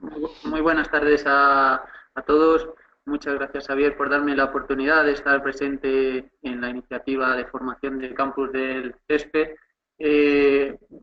Muy buenas tardes a todos. Muchas gracias, Javier, por darme la oportunidad de estar presente en la iniciativa de formación del campus del CESPE.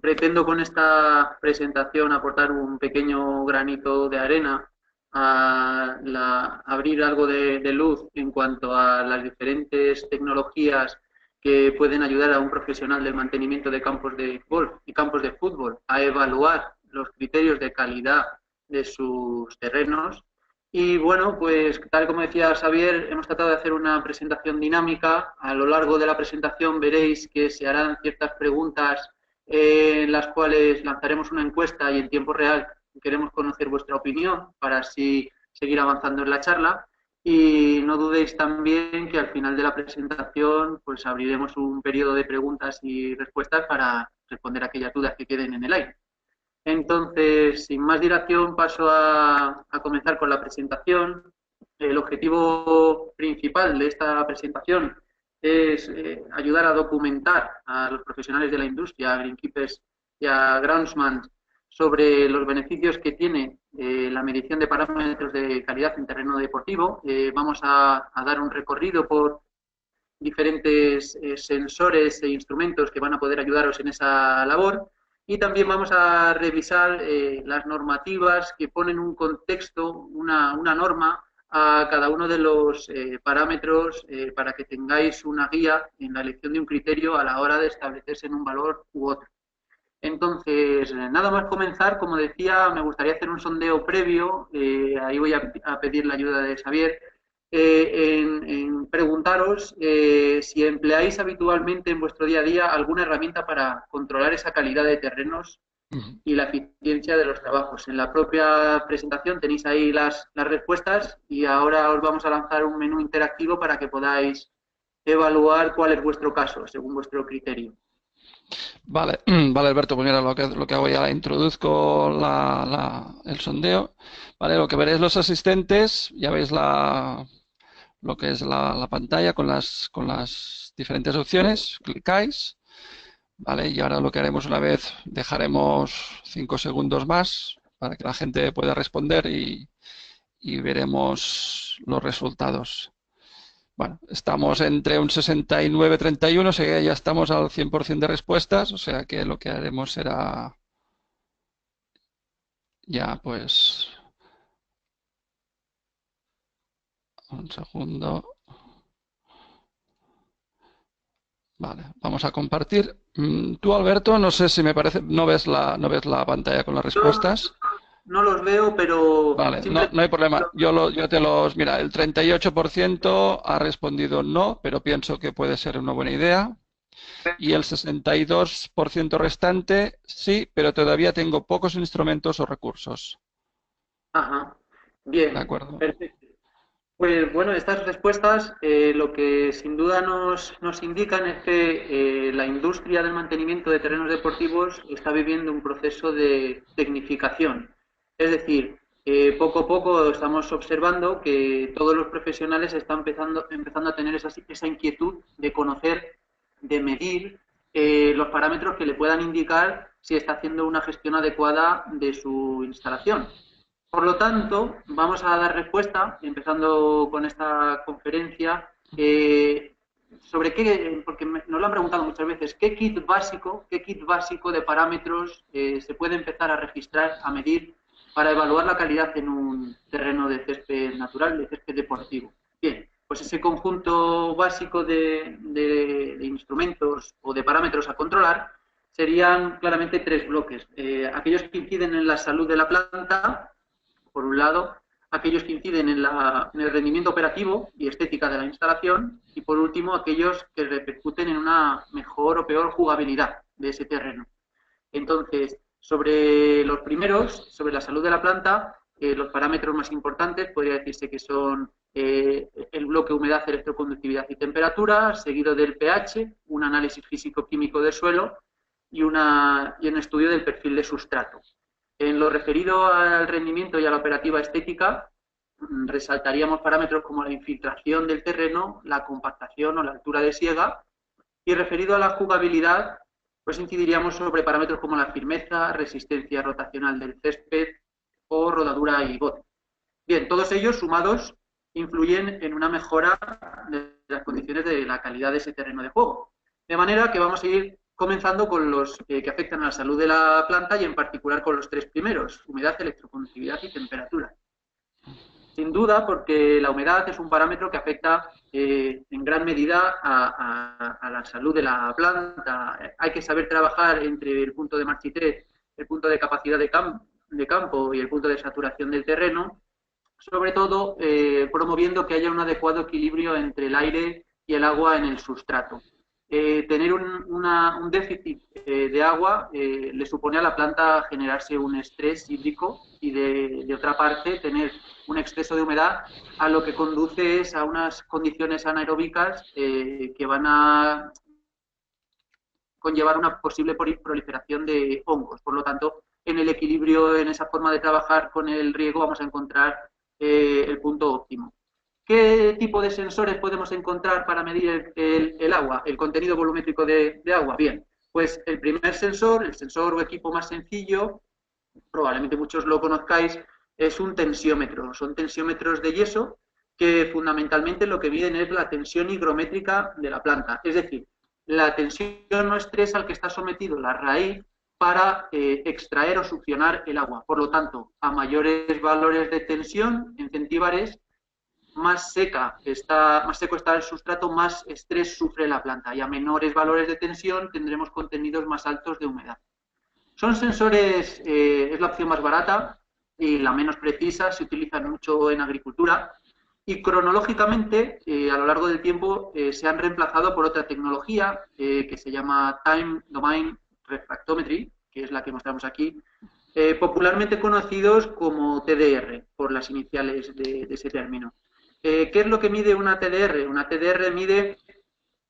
Pretendo con esta presentación aportar un pequeño granito de arena abrir algo de luz en cuanto a las diferentes tecnologías que pueden ayudar a un profesional del mantenimiento de campos de golf y campos de fútbol a evaluar los criterios de calidad de sus terrenos. Y bueno, pues tal como decía Xavier, hemos tratado de hacer una presentación dinámica. A lo largo de la presentación veréis que se harán ciertas preguntas en las cuales lanzaremos una encuesta y en tiempo real queremos conocer vuestra opinión para así seguir avanzando en la charla. Y no dudéis también que al final de la presentación pues abriremos un periodo de preguntas y respuestas para responder a aquellas dudas que queden en el aire. Entonces, sin más dilación, paso a comenzar con la presentación. El objetivo principal de esta presentación es ayudar a documentar a los profesionales de la industria, a greenkeepers y a groundsmen, sobre los beneficios que tiene la medición de parámetros de calidad en terreno deportivo. Vamos a dar un recorrido por diferentes sensores e instrumentos que van a poder ayudaros en esa labor. Y también vamos a revisar las normativas que ponen un contexto, una norma a cada uno de los parámetros para que tengáis una guía en la elección de un criterio a la hora de establecerse en un valor u otro. Entonces, nada más comenzar, como decía, me gustaría hacer un sondeo previo, ahí voy a pedir la ayuda de Xavier, en preguntaros si empleáis habitualmente en vuestro día a día alguna herramienta para controlar esa calidad de terrenos Ujú. y la eficiencia de los trabajos. En la propia presentación tenéis ahí las respuestas y ahora os vamos a lanzar un menú interactivo para que podáis evaluar cuál es vuestro caso, según vuestro criterio. Vale, vale, Alberto, pues mira, lo que hago ya, introduzco el sondeo. Vale, lo que veréis los asistentes, ya veis lo que es la pantalla con las diferentes opciones, clicáis, vale, y ahora lo que haremos una vez, dejaremos 5 segundos más para que la gente pueda responder y veremos los resultados. Bueno, estamos entre un 69-31, o sea que ya estamos al 100% de respuestas, o sea que lo que haremos será ya pues un segundo. Vale, vamos a compartir. Tú, Alberto, no sé si me parece, no ves la pantalla con las Yo respuestas. no los veo, pero Vale, no, simplemente no hay problema. Yo te los, mira, el 38% ha respondido no, pero pienso que puede ser una buena idea. Y el 62% restante, sí, pero todavía tengo pocos instrumentos o recursos. ajá, ¿De bien, acuerdo? perfecto. Pues bueno, estas respuestas lo que sin duda nos indican es que la industria del mantenimiento de terrenos deportivos está viviendo un proceso de tecnificación. Es decir, poco a poco estamos observando que todos los profesionales están empezando a tener esa inquietud de conocer, de medir los parámetros que le puedan indicar si está haciendo una gestión adecuada de su instalación. Por lo tanto, vamos a dar respuesta, empezando con esta conferencia, sobre qué, porque nos lo han preguntado muchas veces, qué kit básico de parámetros se puede empezar a registrar, a medir para evaluar la calidad en un terreno de césped natural, de césped deportivo. Bien, pues ese conjunto básico de instrumentos o de parámetros a controlar serían claramente tres bloques. Aquellos que inciden en la salud de la planta, por un lado, aquellos que inciden en el rendimiento operativo y estética de la instalación, y por último, aquellos que repercuten en una mejor o peor jugabilidad de ese terreno. Entonces, sobre los primeros, sobre la salud de la planta, los parámetros más importantes podría decirse que son el bloque humedad, electroconductividad y temperatura, seguido del pH, un análisis físico-químico del suelo y un estudio del perfil de sustrato. En lo referido al rendimiento y a la operativa estética, resaltaríamos parámetros como la infiltración del terreno, la compactación o la altura de siega, y referido a la jugabilidad, pues incidiríamos sobre parámetros como la firmeza, resistencia rotacional del césped, o rodadura y bote. Bien, todos ellos sumados influyen en una mejora de las condiciones de la calidad de ese terreno de juego. De manera que vamos a ir comenzando con los que afectan a la salud de la planta y en particular con los tres primeros: humedad, electroconductividad y temperatura. Sin duda, porque la humedad es un parámetro que afecta en gran medida a la salud de la planta. Hay que saber trabajar entre el punto de marchitrés, el punto de capacidad de campo y el punto de saturación del terreno, sobre todo promoviendo que haya un adecuado equilibrio entre el aire y el agua en el sustrato. Tener un déficit de agua le supone a la planta generarse un estrés hídrico y de otra parte tener un exceso de humedad, a lo que conduce es a unas condiciones anaeróbicas que van a conllevar una posible proliferación de hongos. Por lo tanto, en el equilibrio, en esa forma de trabajar con el riego, vamos a encontrar el punto óptimo. ¿Qué tipo de sensores podemos encontrar para medir el agua, el contenido volumétrico de agua? Bien, pues el primer sensor, el sensor o equipo más sencillo, probablemente muchos lo conozcáis, es un tensiómetro. Son tensiómetros de yeso que fundamentalmente lo que miden es la tensión higrométrica de la planta, es decir, la tensión o estrés al que está sometido la raíz para extraer o succionar el agua. Por lo tanto, a mayores valores de tensión en centibares, más seco está el sustrato, más estrés sufre la planta, y a menores valores de tensión tendremos contenidos más altos de humedad. Son sensores, es la opción más barata y la menos precisa, se utilizan mucho en agricultura y cronológicamente a lo largo del tiempo se han reemplazado por otra tecnología que se llama Time Domain Refractometry, que es la que mostramos aquí, popularmente conocidos como TDR, por las iniciales de ese término. ¿Qué es lo que mide una TDR? Una TDR mide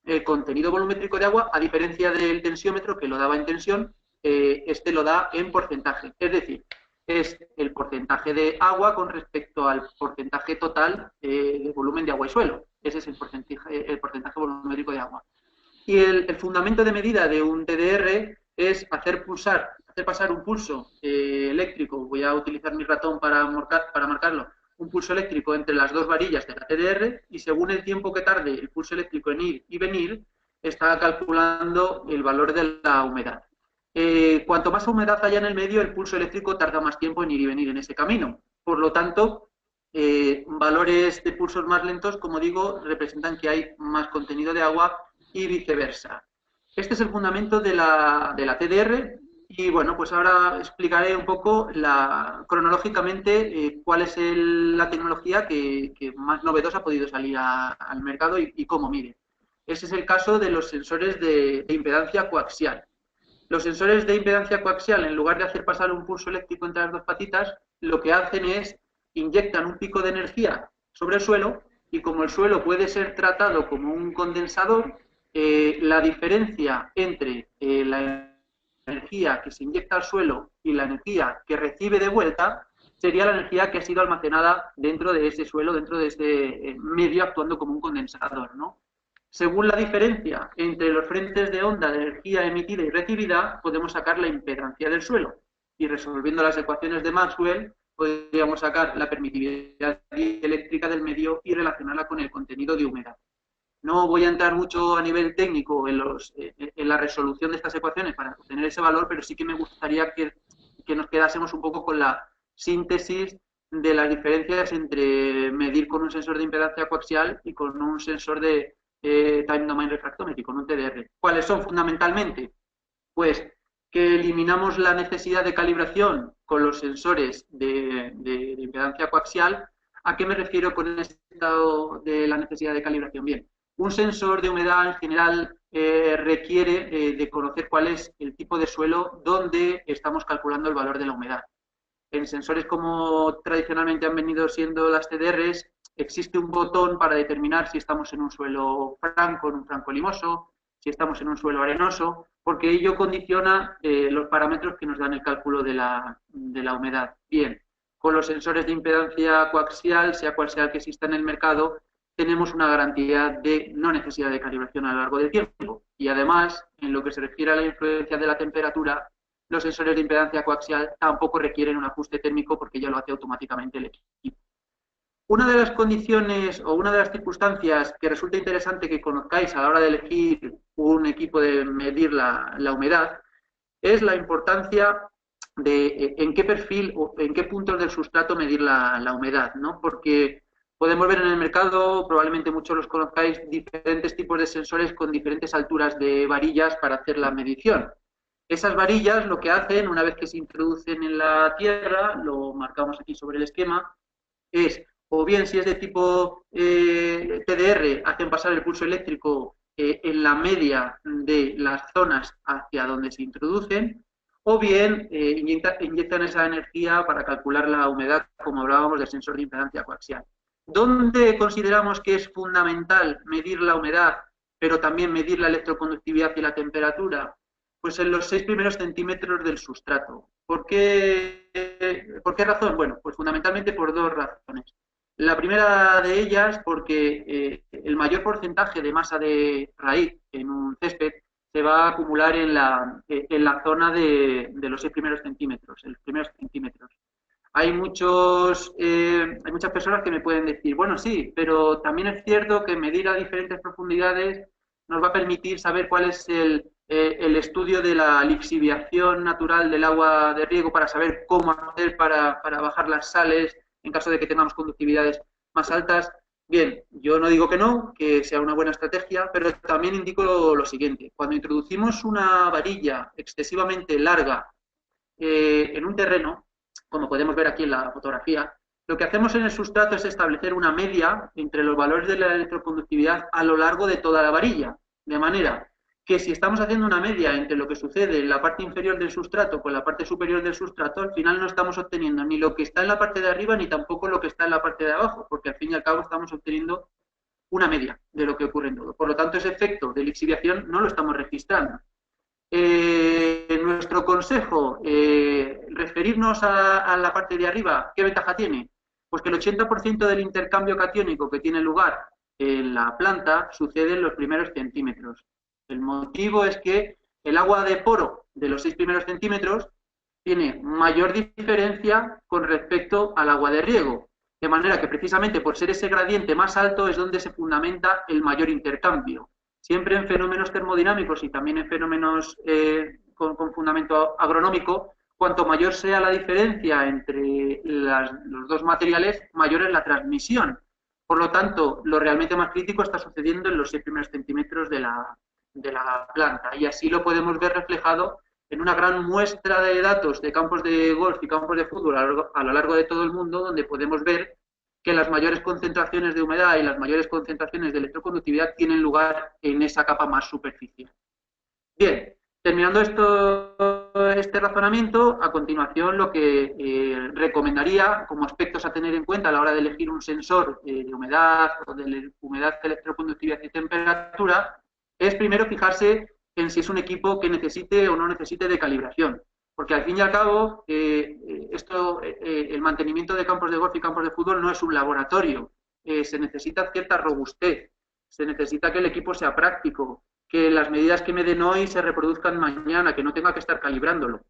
el contenido volumétrico de agua, a diferencia del tensiómetro que lo daba en tensión, este lo da en porcentaje. Es decir, es el porcentaje de agua con respecto al porcentaje total de volumen de agua y suelo. Ese es el porcentaje volumétrico de agua. Y el fundamento de medida de un TDR es hacer pasar un pulso eléctrico. Voy a utilizar mi ratón para marcarlo. Un pulso eléctrico entre las dos varillas de la TDR y según el tiempo que tarde el pulso eléctrico en ir y venir, está calculando el valor de la humedad. Cuanto más humedad haya en el medio, el pulso eléctrico tarda más tiempo en ir y venir en ese camino. Por lo tanto, valores de pulsos más lentos, como digo, representan que hay más contenido de agua y viceversa. Este es el fundamento de la TDR. Y bueno, pues ahora explicaré un poco cronológicamente cuál es la tecnología que más novedosa ha podido salir al mercado y cómo mide. Ese es el caso de los sensores de impedancia coaxial. Los sensores de impedancia coaxial, en lugar de hacer pasar un pulso eléctrico entre las dos patitas, lo que hacen es inyectan un pico de energía sobre el suelo y como el suelo puede ser tratado como un condensador, la diferencia entre la energía que se inyecta al suelo y la energía que recibe de vuelta sería la energía que ha sido almacenada dentro de ese suelo, dentro de ese medio, actuando como un condensador, ¿no? Según la diferencia entre los frentes de onda de energía emitida y recibida, podemos sacar la impedancia del suelo. Y resolviendo las ecuaciones de Maxwell, podríamos sacar la permitividad eléctrica del medio y relacionarla con el contenido de humedad. No voy a entrar mucho a nivel técnico en la resolución de estas ecuaciones para obtener ese valor, pero sí que me gustaría que nos quedásemos un poco con la síntesis de las diferencias entre medir con un sensor de impedancia coaxial y con un sensor de Time Domain Refractometry, con un TDR. ¿Cuáles son fundamentalmente? Pues que eliminamos la necesidad de calibración con los sensores de impedancia coaxial. ¿A qué me refiero con esto de la necesidad de calibración? Bien, un sensor de humedad en general requiere de conocer cuál es el tipo de suelo donde estamos calculando el valor de la humedad. En sensores como tradicionalmente han venido siendo las TDRs, existe un botón para determinar si estamos en un suelo franco, en un franco limoso, si estamos en un suelo arenoso, porque ello condiciona los parámetros que nos dan el cálculo de la humedad. Bien, con los sensores de impedancia coaxial, sea cual sea el que exista en el mercado, tenemos una garantía de no necesidad de calibración a lo largo del tiempo. Y además, en lo que se refiere a la influencia de la temperatura, Los sensores de impedancia coaxial tampoco requieren un ajuste térmico porque ya lo hace automáticamente el equipo. Una de las condiciones o una de las circunstancias que resulta interesante que conozcáis a la hora de elegir un equipo de medir la humedad es la importancia de en qué perfil o en qué puntos del sustrato medir la humedad, ¿no? Porque podemos ver en el mercado, probablemente muchos los conozcáis, diferentes tipos de sensores con diferentes alturas de varillas para hacer la medición. Esas varillas lo que hacen, una vez que se introducen en la tierra, lo marcamos aquí sobre el esquema, es, o bien si es de tipo TDR, hacen pasar el pulso eléctrico en la media de las zonas hacia donde se introducen, o bien inyectan esa energía para calcular la humedad, como hablábamos del sensor de impedancia coaxial. ¿Dónde consideramos que es fundamental medir la humedad, pero también medir la electroconductividad y la temperatura? Pues en los 6 primeros centímetros del sustrato. ¿Por qué razón? Bueno, pues fundamentalmente por dos razones. La primera de ellas, porque el mayor porcentaje de masa de raíz en un césped se va a acumular en la zona de los 6 primeros centímetros, en los primeros centímetros. Hay muchas personas que me pueden decir, bueno, sí, pero también es cierto que medir a diferentes profundidades nos va a permitir saber cuál es el estudio de la lixiviación natural del agua de riego para saber cómo hacer para bajar las sales en caso de que tengamos conductividades más altas. Bien, yo no digo que no, que sea una buena estrategia, pero también indico lo siguiente. Cuando introducimos una varilla excesivamente larga en un terreno, como podemos ver aquí en la fotografía, lo que hacemos en el sustrato es establecer una media entre los valores de la electroconductividad a lo largo de toda la varilla, de manera que si estamos haciendo una media entre lo que sucede en la parte inferior del sustrato con la parte superior del sustrato, al final no estamos obteniendo ni lo que está en la parte de arriba ni tampoco lo que está en la parte de abajo, porque al fin y al cabo estamos obteniendo una media de lo que ocurre en todo. Por lo tanto, ese efecto de lixiviación no lo estamos registrando. Nuestro consejo, referirnos a la parte de arriba, ¿qué ventaja tiene? Pues que el 80% del intercambio catiónico que tiene lugar en la planta sucede en los primeros centímetros. El motivo es que el agua de poro de los 6 primeros centímetros tiene mayor diferencia con respecto al agua de riego. De manera que precisamente por ser ese gradiente más alto es donde se fundamenta el mayor intercambio. Siempre en fenómenos termodinámicos y también en fenómenos con fundamento agronómico, cuanto mayor sea la diferencia entre los dos materiales, mayor es la transmisión. Por lo tanto, lo realmente más crítico está sucediendo en los 6 primeros centímetros de la planta. Y así lo podemos ver reflejado en una gran muestra de datos de campos de golf y campos de fútbol a lo largo de todo el mundo, donde podemos ver que las mayores concentraciones de humedad y las mayores concentraciones de electroconductividad tienen lugar en esa capa más superficial. Bien, terminando este razonamiento, a continuación lo que recomendaría como aspectos a tener en cuenta a la hora de elegir un sensor de humedad o de humedad, electroconductividad y temperatura es primero fijarse en si es un equipo que necesite o no necesite de calibración. Porque al fin y al cabo, el mantenimiento de campos de golf y campos de fútbol no es un laboratorio. Se necesita cierta robustez, se necesita que el equipo sea práctico, que las medidas que me den hoy se reproduzcan mañana, que no tenga que estar calibrándolo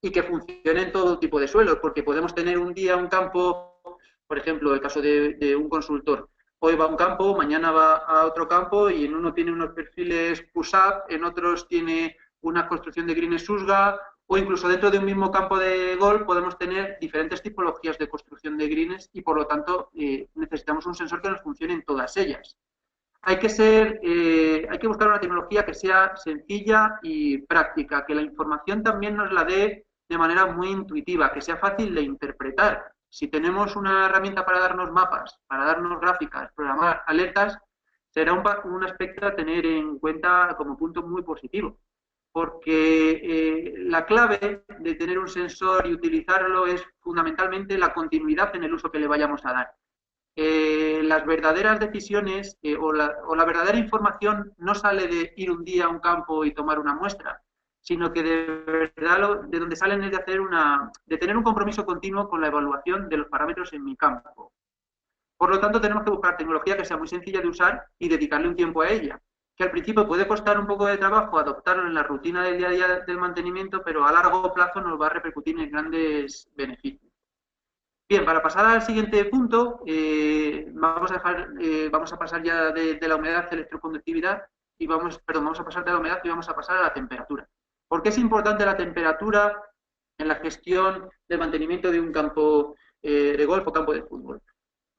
y que funcione en todo tipo de suelos, porque podemos tener un día un campo, por ejemplo, el caso de un consultor. Hoy va a un campo, mañana va a otro campo y en uno tiene unos perfiles push-up, en otros tiene una construcción de greens Susga, o incluso dentro de un mismo campo de golf podemos tener diferentes tipologías de construcción de greens y por lo tanto necesitamos un sensor que nos funcione en todas ellas. Hay que buscar una tecnología que sea sencilla y práctica, que la información también nos la dé de manera muy intuitiva, que sea fácil de interpretar. Si tenemos una herramienta para darnos mapas, para darnos gráficas, programar alertas, será un aspecto a tener en cuenta como punto muy positivo. Porque la clave de tener un sensor y utilizarlo es fundamentalmente la continuidad en el uso que le vayamos a dar. Las verdaderas decisiones o la verdadera información no sale de ir un día a un campo y tomar una muestra, sino que de verdad de donde salen es de tener un compromiso continuo con la evaluación de los parámetros en mi campo. Por lo tanto, tenemos que buscar tecnología que sea muy sencilla de usar y dedicarle un tiempo a ella, que al principio puede costar un poco de trabajo adoptarlo en la rutina del día a día del mantenimiento, pero a largo plazo nos va a repercutir en grandes beneficios. Bien, para pasar al siguiente punto, vamos a pasar ya de la humedad a electroconductividad y vamos a pasar de la humedad y vamos a pasar a la temperatura. ¿Por qué es importante la temperatura en la gestión del mantenimiento de un campo de golf o campo de fútbol?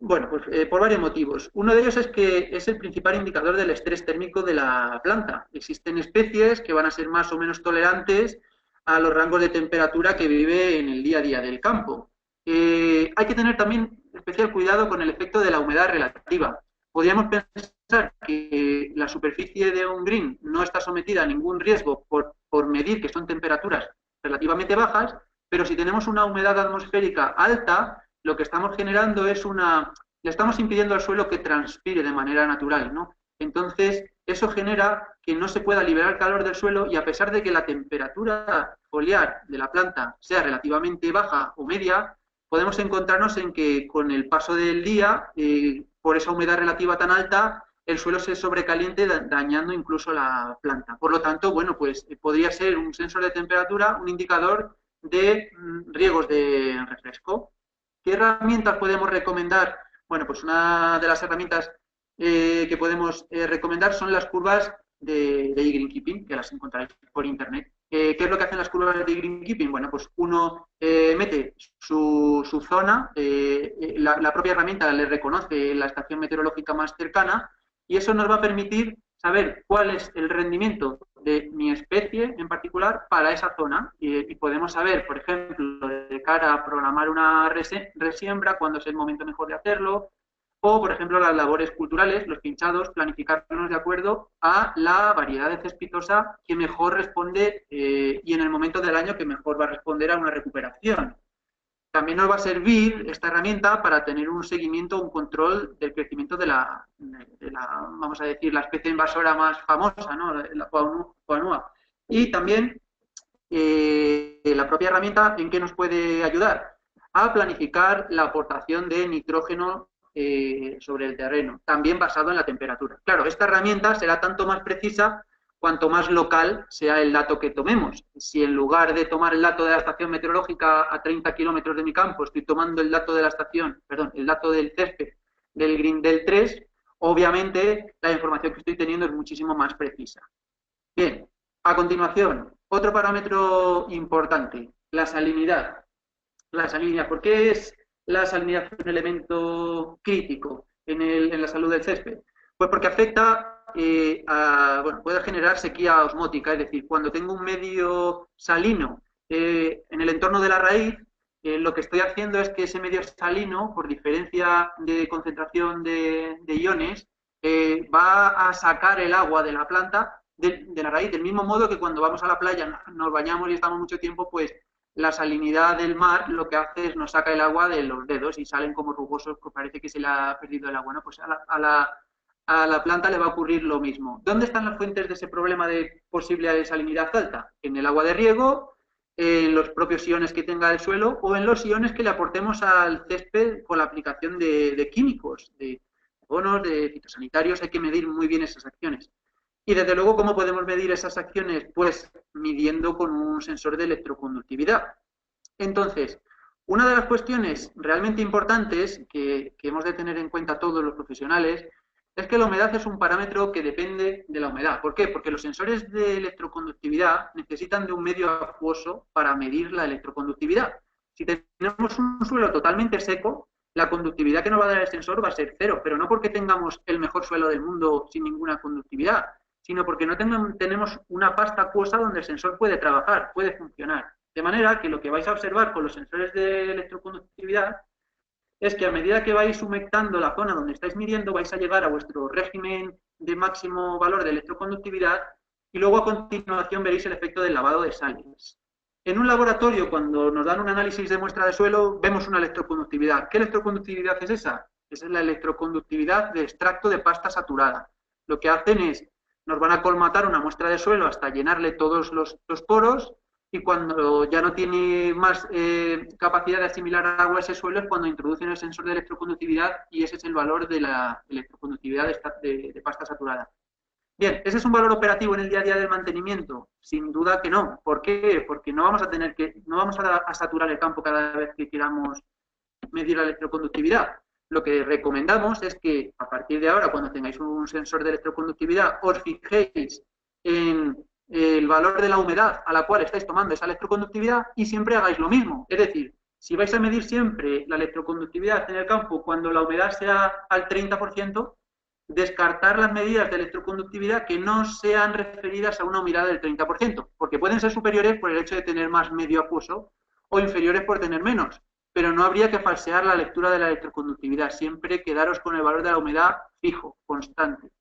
Bueno, pues por varios motivos. Uno de ellos es que es el principal indicador del estrés térmico de la planta. Existen especies que van a ser más o menos tolerantes a los rangos de temperatura que vive en el día a día del campo. Hay que tener también especial cuidado con el efecto de la humedad relativa. Podríamos pensar que la superficie de un green no está sometida a ningún riesgo por medir que son temperaturas relativamente bajas, pero si tenemos una humedad atmosférica alta, lo que estamos generando es le estamos impidiendo al suelo que transpire de manera natural, ¿no? Entonces, eso genera que no se pueda liberar calor del suelo y a pesar de que la temperatura foliar de la planta sea relativamente baja o media, podemos encontrarnos en que con el paso del día, por esa humedad relativa tan alta, el suelo se sobrecaliente dañando incluso la planta. Por lo tanto, bueno, pues podría ser un sensor de temperatura, un indicador de riesgos de refresco. ¿Qué herramientas podemos recomendar? Bueno, pues una de las herramientas que podemos recomendar son las curvas de greenkeeping, que las encontraréis por internet. ¿Qué es lo que hacen las curvas de greenkeeping? Bueno, pues uno mete su zona, la propia herramienta le reconoce la estación meteorológica más cercana y eso nos va a permitir saber cuál es el rendimiento de mi especie en particular para esa zona y podemos saber, por ejemplo, de cara a programar una resiembra, cuándo es el momento mejor de hacerlo, o, por ejemplo, las labores culturales, los pinchados, planificarlos de acuerdo a la variedad de cespitosa que mejor responde y en el momento del año que mejor va a responder a una recuperación. También nos va a servir esta herramienta para tener un seguimiento, un control del crecimiento de vamos a decir, la especie invasora más famosa, ¿no? La Coanua. Y también la propia herramienta, ¿en qué nos puede ayudar? A planificar la aportación de nitrógeno sobre el terreno, también basado en la temperatura. Claro, esta herramienta será tanto más precisa cuanto más local sea el dato que tomemos. Si en lugar de tomar el dato de la estación meteorológica a 30 kilómetros de mi campo, estoy tomando el dato de la estación, perdón, el dato del césped del green del 3, obviamente la información que estoy teniendo es muchísimo más precisa. Bien, a continuación, otro parámetro importante, la salinidad. La salinidad, ¿por qué es la salinidad un elemento crítico en la salud del césped? Pues porque afecta bueno, puede generar sequía osmótica, es decir, cuando tengo un medio salino en el entorno de la raíz, lo que estoy haciendo es que ese medio salino, por diferencia de concentración de iones, va a sacar el agua de la planta, de la raíz, del mismo modo que cuando vamos a la playa, nos bañamos y estamos mucho tiempo, pues la salinidad del mar lo que hace es nos saca el agua de los dedos y salen como rugosos, pues parece que se le ha perdido el agua, ¿no? Pues a la planta le va a ocurrir lo mismo. ¿Dónde están las fuentes de ese problema de posible salinidad alta? En el agua de riego, en los propios iones que tenga el suelo o en los iones que le aportemos al césped con la aplicación de químicos, de abonos, de fitosanitarios. Hay que medir muy bien esas acciones. Y desde luego, ¿cómo podemos medir esas acciones? Pues midiendo con un sensor de electroconductividad. Entonces, una de las cuestiones realmente importantes que hemos de tener en cuenta todos los profesionales es que la humedad es un parámetro que depende de la humedad. ¿Por qué? Porque los sensores de electroconductividad necesitan de un medio acuoso para medir la electroconductividad. Si tenemos un suelo totalmente seco, la conductividad que nos va a dar el sensor va a ser cero, pero no porque tengamos el mejor suelo del mundo sin ninguna conductividad, sino porque no tenemos una pasta acuosa donde el sensor puede trabajar, puede funcionar. De manera que lo que vais a observar con los sensores de electroconductividad es que a medida que vais humectando la zona donde estáis midiendo, vais a llegar a vuestro régimen de máximo valor de electroconductividad y luego a continuación veréis el efecto del lavado de sales. En un laboratorio, cuando nos dan un análisis de muestra de suelo, vemos una electroconductividad. ¿Qué electroconductividad es esa? Esa es la electroconductividad de extracto de pasta saturada. Lo que hacen es, nos van a colmatar una muestra de suelo hasta llenarle todos los poros y cuando ya no tiene más capacidad de asimilar agua a ese suelo es cuando introducen el sensor de electroconductividad y ese es el valor de la electroconductividad de pasta saturada. Bien, ¿ese es un valor operativo en el día a día del mantenimiento? Sin duda que no. ¿Por qué? Porque no vamos a no vamos a saturar el campo cada vez que queramos medir la electroconductividad. Lo que recomendamos es que a partir de ahora, cuando tengáis un sensor de electroconductividad, os fijéis en el valor de la humedad a la cual estáis tomando esa electroconductividad y siempre hagáis lo mismo. Es decir, si vais a medir siempre la electroconductividad en el campo cuando la humedad sea al 30%, descartar las medidas de electroconductividad que no sean referidas a una humedad del 30%, porque pueden ser superiores por el hecho de tener más medio acuoso o inferiores por tener menos, pero no habría que falsear la lectura de la electroconductividad, siempre quedaros con el valor de la humedad fijo, constante.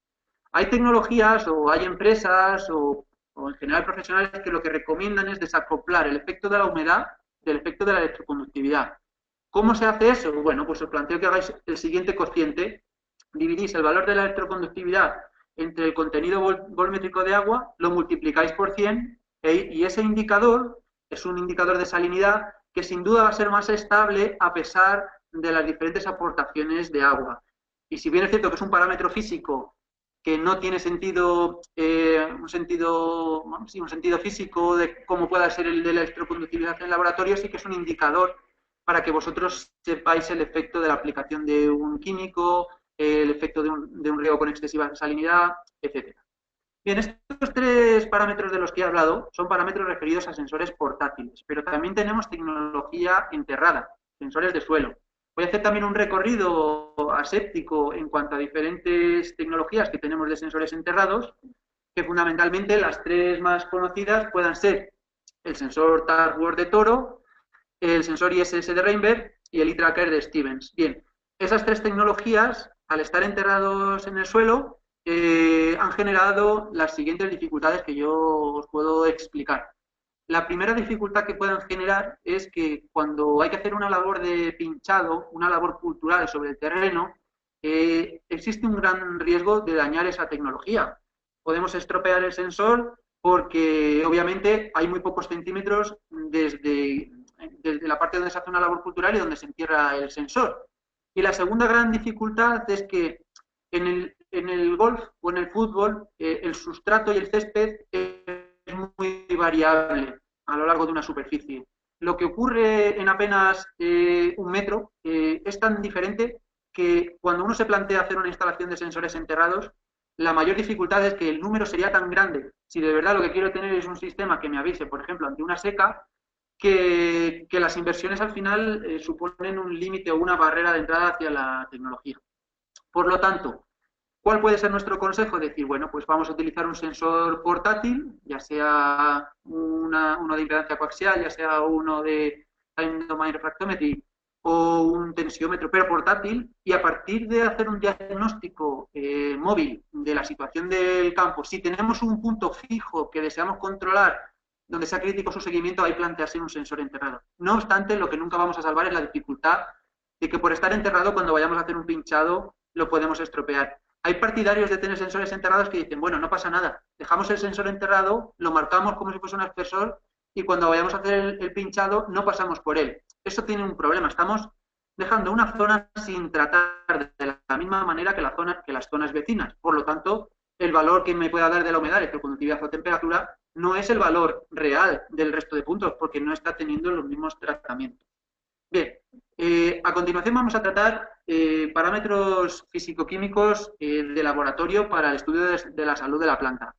Hay tecnologías o hay empresas o en general profesionales que lo que recomiendan es desacoplar el efecto de la humedad del efecto de la electroconductividad. ¿Cómo se hace eso? Bueno, pues os planteo que hagáis el siguiente cociente. Dividís el valor de la electroconductividad entre el contenido volmétrico de agua, lo multiplicáis por 100 y ese indicador es un indicador de salinidad que sin duda va a ser más estable a pesar de las diferentes aportaciones de agua. Y si bien es cierto que es un parámetro físico que no tiene sentido, un sentido físico de cómo pueda ser el de la electroconductividad en el laboratorio, sí que es un indicador para que vosotros sepáis el efecto de la aplicación de un químico, el efecto de un riego con excesiva salinidad, etc. Bien, estos tres parámetros de los que he hablado son parámetros referidos a sensores portátiles, pero también tenemos tecnología enterrada, sensores de suelo. Voy a hacer también un recorrido aséptico en cuanto a diferentes tecnologías que tenemos de sensores enterrados, que fundamentalmente las tres más conocidas puedan ser el sensor TARWORD de Toro, el sensor ISS de Reinberg y el iTracker de Stevens. Bien, esas tres tecnologías, al estar enterrados en el suelo, han generado las siguientes dificultades que yo os puedo explicar. La primera dificultad que puedan generar es que cuando hay que hacer una labor de pinchado, una labor cultural sobre el terreno, existe un gran riesgo de dañar esa tecnología. Podemos estropear el sensor porque obviamente hay muy pocos centímetros desde la parte donde se hace una labor cultural y donde se entierra el sensor. Y la segunda gran dificultad es que en el golf o en el fútbol el sustrato y el césped es muy variable a lo largo de una superficie. Lo que ocurre en apenas un metro es tan diferente que cuando uno se plantea hacer una instalación de sensores enterrados, la mayor dificultad es que el número sería tan grande. Si de verdad lo que quiero tener es un sistema que me avise, por ejemplo, ante una seca, que las inversiones al final suponen un límite o una barrera de entrada hacia la tecnología. Por lo tanto, ¿cuál puede ser nuestro consejo? Decir, bueno, pues vamos a utilizar un sensor portátil, ya sea uno de impedancia coaxial, ya sea uno de time domain refractometry o un tensiómetro, pero portátil, y a partir de hacer un diagnóstico móvil de la situación del campo, si tenemos un punto fijo que deseamos controlar, donde sea crítico su seguimiento, hay plantearse un sensor enterrado. No obstante, lo que nunca vamos a salvar es la dificultad de que por estar enterrado, cuando vayamos a hacer un pinchado, lo podemos estropear. Hay partidarios de tener sensores enterrados que dicen, bueno, no pasa nada, dejamos el sensor enterrado, lo marcamos como si fuese un aspersor y cuando vayamos a hacer el pinchado no pasamos por él. Eso tiene un problema, estamos dejando una zona sin tratar de la misma manera que las zonas vecinas. Por lo tanto, el valor que me pueda dar de la humedad, electroconductividad o temperatura no es el valor real del resto de puntos porque no está teniendo los mismos tratamientos. Bien, a continuación vamos a tratar parámetros físico-químicos de laboratorio para el estudio de la salud de la planta.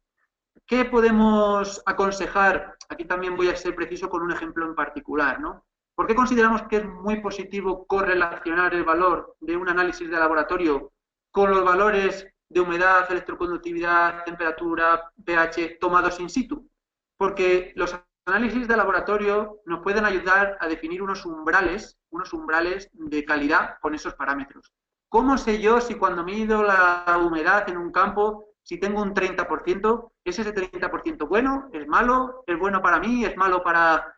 ¿Qué podemos aconsejar? Aquí también voy a ser preciso con un ejemplo en particular, ¿no? ¿Por qué consideramos que es muy positivo correlacionar el valor de un análisis de laboratorio con los valores de humedad, electroconductividad, temperatura, pH tomados in situ? Porque los análisis de laboratorio nos pueden ayudar a definir unos umbrales de calidad con esos parámetros. ¿Cómo sé yo si cuando mido la humedad en un campo, si tengo un 30%, es ese 30% bueno, es malo, es bueno para mí, es malo para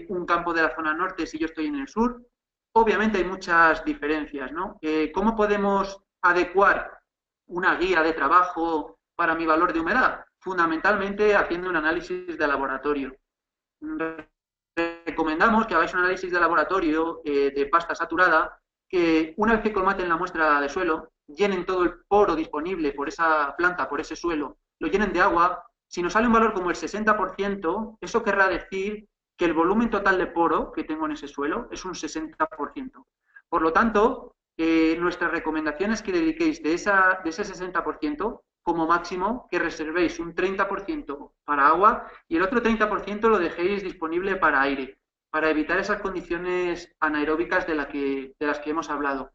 un campo de la zona norte si yo estoy en el sur? Obviamente hay muchas diferencias, ¿no? ¿Cómo podemos adecuar una guía de trabajo para mi valor de humedad? Fundamentalmente haciendo un análisis de laboratorio. Recomendamos que hagáis un análisis de laboratorio de pasta saturada, que una vez que colmaten la muestra de suelo, llenen todo el poro disponible por esa planta, por ese suelo, lo llenen de agua, si nos sale un valor como el 60%, eso querrá decir que el volumen total de poro que tengo en ese suelo es un 60%. Por lo tanto, nuestra recomendación es que dediquéis de ese 60%, como máximo, que reservéis un 30% para agua y el otro 30% lo dejéis disponible para aire, para evitar esas condiciones anaeróbicas de las que hemos hablado.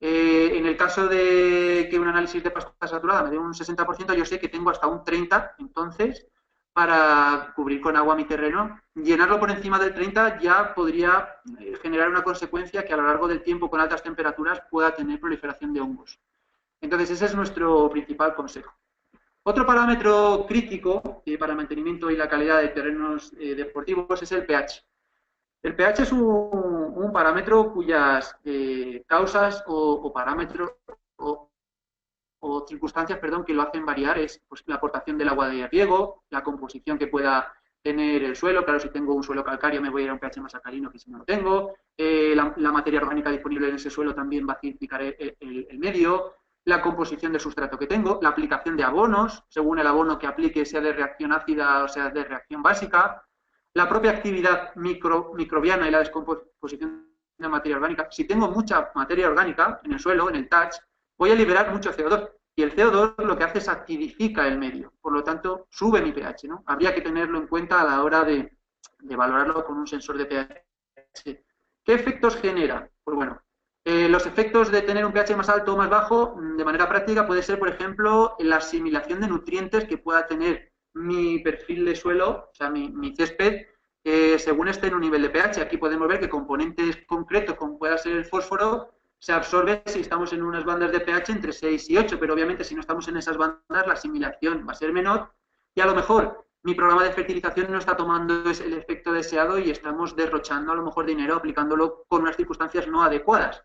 En el caso de que un análisis de pasta saturada me dé un 60%, yo sé que tengo hasta un 30%, entonces, para cubrir con agua mi terreno. Llenarlo por encima del 30 ya podría generar una consecuencia que a lo largo del tiempo, con altas temperaturas, pueda tener proliferación de hongos. Entonces, ese es nuestro principal consejo. Otro parámetro crítico para el mantenimiento y la calidad de terrenos deportivos es el pH. El pH es un parámetro cuyas causas o parámetros o, o, circunstancias perdón, que lo hacen variar es pues, la aportación del agua de riego, la composición que pueda tener el suelo. Claro, si tengo un suelo calcáreo me voy a ir a un pH más alcalino que si no lo tengo. La materia orgánica disponible en ese suelo también va a acidificar el medio. La composición del sustrato que tengo, la aplicación de abonos, según el abono que aplique, sea de reacción ácida o sea de reacción básica, la propia actividad microbiana y la descomposición de materia orgánica. Si tengo mucha materia orgánica en el suelo, en el touch, voy a liberar mucho CO2. Y el CO2 lo que hace es acidifica el medio. Por lo tanto, sube mi pH, ¿no? Habría que tenerlo en cuenta a la hora de valorarlo con un sensor de pH. ¿Qué efectos genera? Pues bueno, los efectos de tener un pH más alto o más bajo, de manera práctica, puede ser, por ejemplo, la asimilación de nutrientes que pueda tener mi perfil de suelo, o sea, mi césped, según esté en un nivel de pH. Aquí podemos ver que componentes concretos, como pueda ser el fósforo, se absorbe si estamos en unas bandas de pH entre 6 y 8, pero obviamente si no estamos en esas bandas, la asimilación va a ser menor y a lo mejor mi programa de fertilización no está tomando el efecto deseado y estamos derrochando a lo mejor dinero aplicándolo con unas circunstancias no adecuadas.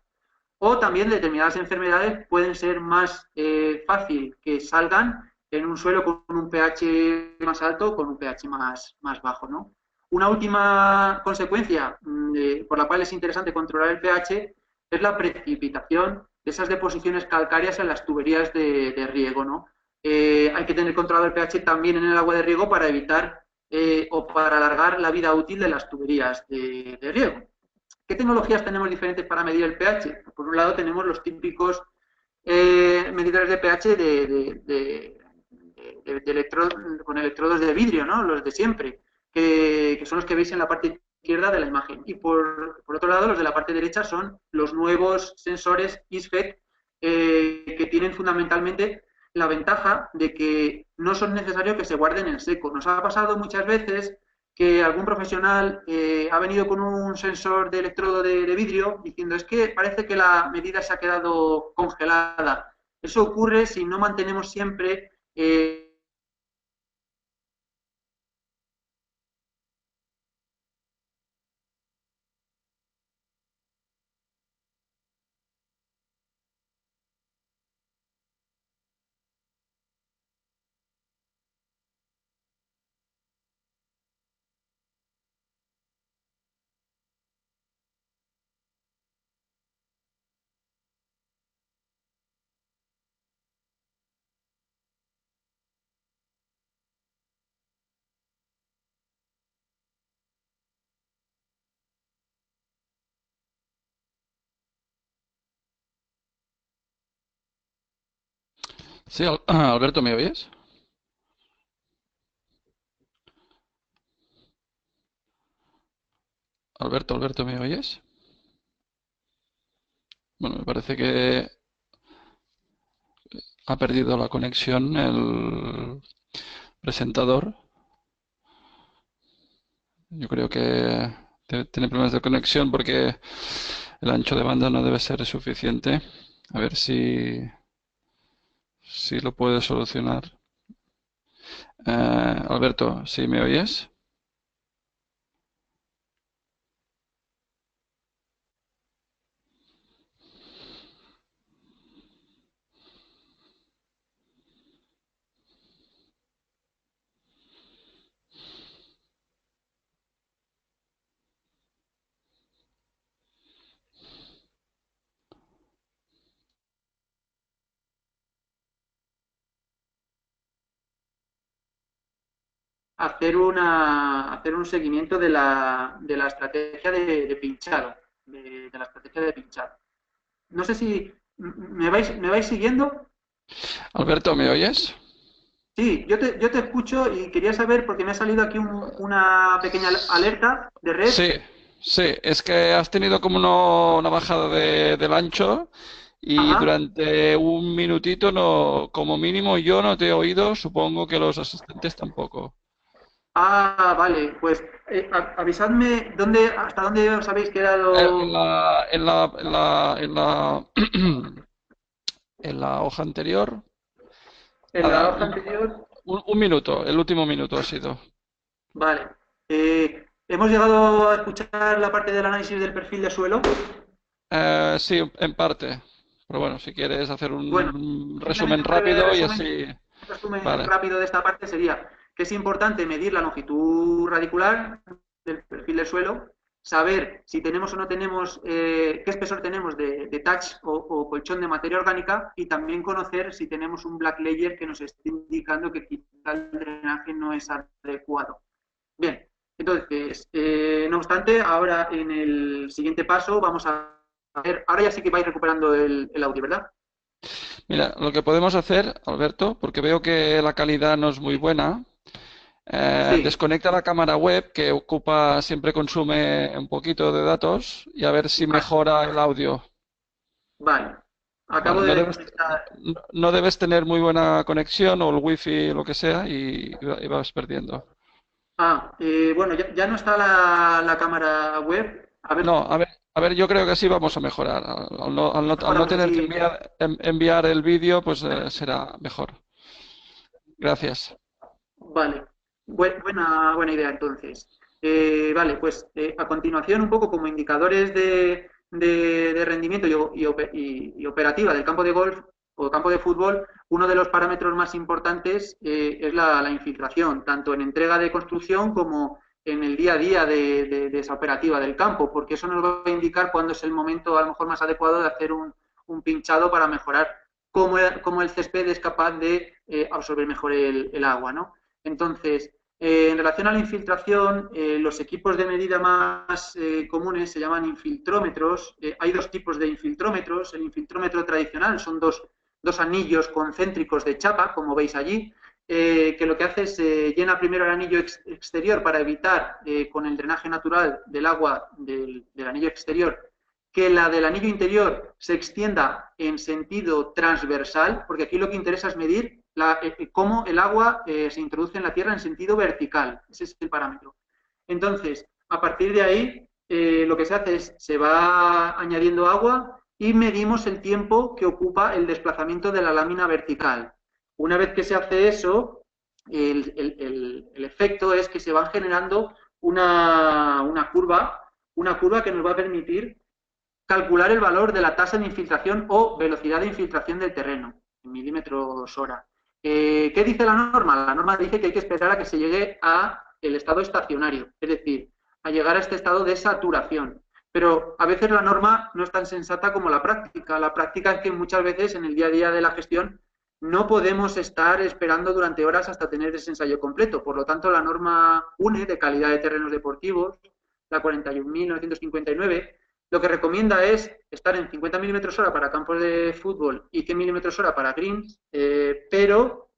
O también determinadas enfermedades pueden ser más fácil que salgan en un suelo con un pH más alto o con un pH más bajo, ¿no? Una última consecuencia por la cual es interesante controlar el pH es la precipitación de esas deposiciones calcáreas en las tuberías de riego, ¿no? Hay que tener controlado el pH también en el agua de riego para evitar o para alargar la vida útil de las tuberías de riego. ¿Qué tecnologías tenemos diferentes para medir el pH? Por un lado tenemos los típicos medidores de pH con electrodos de vidrio, ¿no? Los de siempre, que son los que veis en la parte izquierda de la imagen. Y por otro lado, los de la parte derecha son los nuevos sensores ISFET que tienen fundamentalmente la ventaja de que no son necesarios que se guarden en seco. Nos ha pasado muchas veces que algún profesional ha venido con un sensor de electrodo de vidrio diciendo es que parece que la medida se ha quedado congelada. Eso ocurre si no mantenemos siempre Sí, Alberto, ¿me oyes? Alberto, ¿me oyes? Bueno, me parece que ha perdido la conexión el presentador. Yo creo que tiene problemas de conexión porque el ancho de banda no debe ser suficiente. A ver si lo puede solucionar. Alberto, ¿sí me oyes? hacer un seguimiento de la estrategia de pinchado, de la estrategia de pinchado. No sé si me vais siguiendo. Alberto, ¿me oyes? Sí, yo te escucho y quería saber, porque me ha salido aquí una pequeña alerta de red. Sí, sí, es que has tenido como una bajada del ancho y Ajá. durante un minutito no, como mínimo yo no te he oído, supongo que los asistentes tampoco. Ah, vale, pues avisadme hasta dónde sabéis que era En lo... la, en la, en la, en la, en la hoja anterior, En la nada, hoja anterior. un minuto, el último minuto ha sido. Vale. ¿Hemos llegado a escuchar la parte del análisis del perfil de suelo? Sí, en parte, pero bueno, si quieres hacer Bueno, un simplemente resumen un breve rápido y resumen. así, Un resumen vale. rápido de esta parte sería que es importante medir la longitud radicular del perfil del suelo, saber si tenemos o no tenemos, qué espesor tenemos de touch o colchón de materia orgánica y también conocer si tenemos un black layer que nos esté indicando que quizá el drenaje no es adecuado. Bien, entonces, no obstante, ahora en el siguiente paso vamos a ver, ahora ya sí que vais recuperando el audio, ¿verdad? Mira, lo que podemos hacer, Alberto, porque veo que la calidad no es muy buena, Sí, desconecta la cámara web que ocupa, siempre consume un poquito de datos y a ver si vale, mejora el audio. vale. Acabo Vale, de desconectar. no debes tener muy buena conexión o el wifi, lo que sea, y vas perdiendo. Ah, bueno, ya no está la cámara web. A ver, No, a ver, yo creo que así vamos a mejorar. Al no mejoramos tener que así. enviar el vídeo, pues será mejor. Gracias. Vale, buena idea entonces. Vale, pues a continuación un poco como indicadores de rendimiento y operativa del campo de golf o campo de fútbol, uno de los parámetros más importantes es la infiltración, tanto en entrega de construcción como en el día a día de esa operativa del campo, porque eso nos va a indicar cuándo es el momento a lo mejor más adecuado de hacer un pinchado para mejorar cómo el césped es capaz de absorber mejor el agua, ¿no? Entonces, en relación a la infiltración, los equipos de medida más comunes se llaman infiltrómetros. Hay dos tipos de infiltrómetros. El infiltrómetro tradicional son dos anillos concéntricos de chapa, como veis allí, que lo que hace es llena primero el anillo exterior para evitar, con el drenaje natural del agua del anillo exterior, que la del anillo interior se extienda en sentido transversal, porque aquí lo que interesa es medir cómo el agua se introduce en la tierra en sentido vertical. Ese es el parámetro. Entonces, a partir de ahí, lo que se hace es, se va añadiendo agua y medimos el tiempo que ocupa el desplazamiento de la lámina vertical. Una vez que se hace eso, el efecto es que se van generando una curva que nos va a permitir calcular el valor de la tasa de infiltración o velocidad de infiltración del terreno en milímetros hora. ¿Qué dice la norma? La norma dice que hay que esperar a que se llegue a el estado estacionario, es decir, a llegar a este estado de saturación. Pero a veces la norma no es tan sensata como la práctica. La práctica es que muchas veces en el día a día de la gestión no podemos estar esperando durante horas hasta tener ese ensayo completo. Por lo tanto, la norma UNE de calidad de terrenos deportivos, la 41.959, lo que recomienda es estar en 50 milímetros hora para campos de fútbol y 100 milímetros hora para greens, pero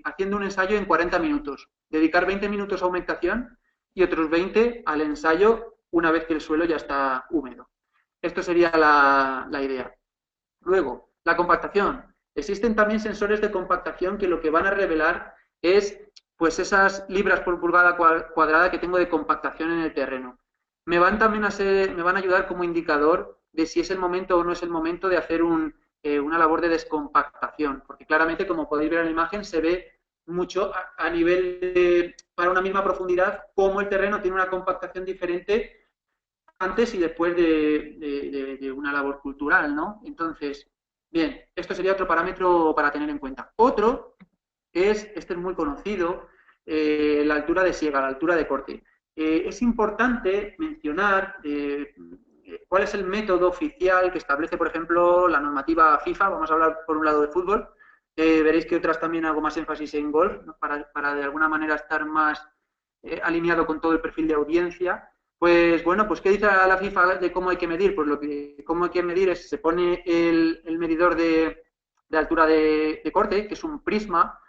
haciendo un ensayo en 40 minutos. Dedicar 20 minutos a aumentación y otros 20 al ensayo una vez que el suelo ya está húmedo. Esto sería la idea. Luego, la compactación. Existen también sensores de compactación que lo que van a revelar es pues esas libras por pulgada cuadrada que tengo de compactación en el terreno. Me van a ayudar como indicador de si es el momento o no es el momento de hacer una labor de descompactación, porque claramente, como podéis ver en la imagen, se ve mucho a nivel para una misma profundidad, cómo el terreno tiene una compactación diferente antes y después de una labor cultural, ¿no? Entonces, bien, esto sería otro parámetro para tener en cuenta. Otro este es muy conocido, la altura de siega, la altura de corte. Es importante mencionar cuál es el método oficial que establece, por ejemplo, la normativa FIFA. Vamos a hablar por un lado de fútbol. Veréis que otras también hago más énfasis en golf, ¿no? Para de alguna manera estar más alineado con todo el perfil de audiencia. Pues bueno, pues ¿qué dice la FIFA de cómo hay que medir? Pues cómo hay que medir es, se pone el medidor de altura de corte, que es un prisma,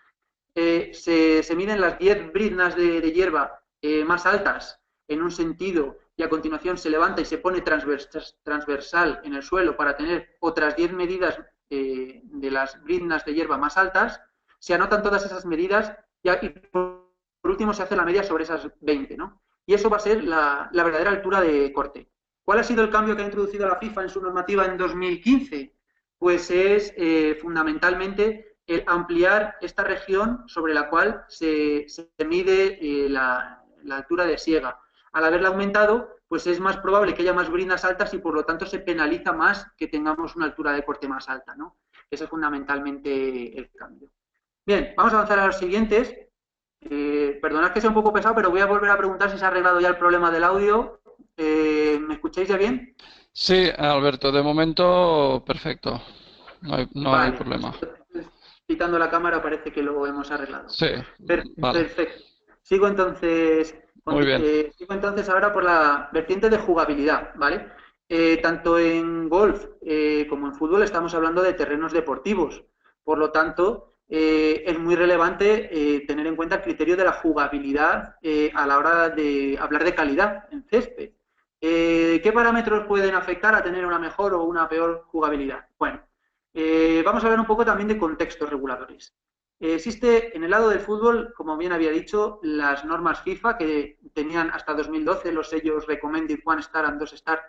se miden las 10 briznas de hierba más altas en un sentido y a continuación se levanta y se pone transversal en el suelo para tener otras 10 medidas de las briznas de hierba más altas, se anotan todas esas medidas y por último se hace la media sobre esas 20, ¿no? Y eso va a ser la verdadera altura de corte. ¿Cuál ha sido el cambio que ha introducido la FIFA en su normativa en 2015? Pues es fundamentalmente el ampliar esta región sobre la cual se mide la altura de siega. Al haberla aumentado, pues es más probable que haya más briznas altas y por lo tanto se penaliza más que tengamos una altura de corte más alta, ¿no? Ese es fundamentalmente el cambio. Bien, vamos a avanzar a los siguientes. Perdonad que sea un poco pesado, pero voy a volver a preguntar si se ha arreglado ya el problema del audio. ¿Me escucháis ya bien? Sí, Alberto, de momento perfecto. No hay Vale, pues problema. entonces, quitando la cámara parece que lo hemos arreglado. Sí, vale. Perfecto. Sigo entonces, Muy bien. sigo entonces ahora por la vertiente de jugabilidad, ¿vale? Tanto en golf como en fútbol estamos hablando de terrenos deportivos. Por lo tanto, es muy relevante tener en cuenta el criterio de la jugabilidad a la hora de hablar de calidad en césped. ¿Qué parámetros pueden afectar a tener una mejor o una peor jugabilidad? Bueno, vamos a hablar un poco también de contextos reguladores. Existe en el lado del fútbol, como bien había dicho, las normas FIFA que tenían hasta 2012 los sellos Recommended One Star and 2 Star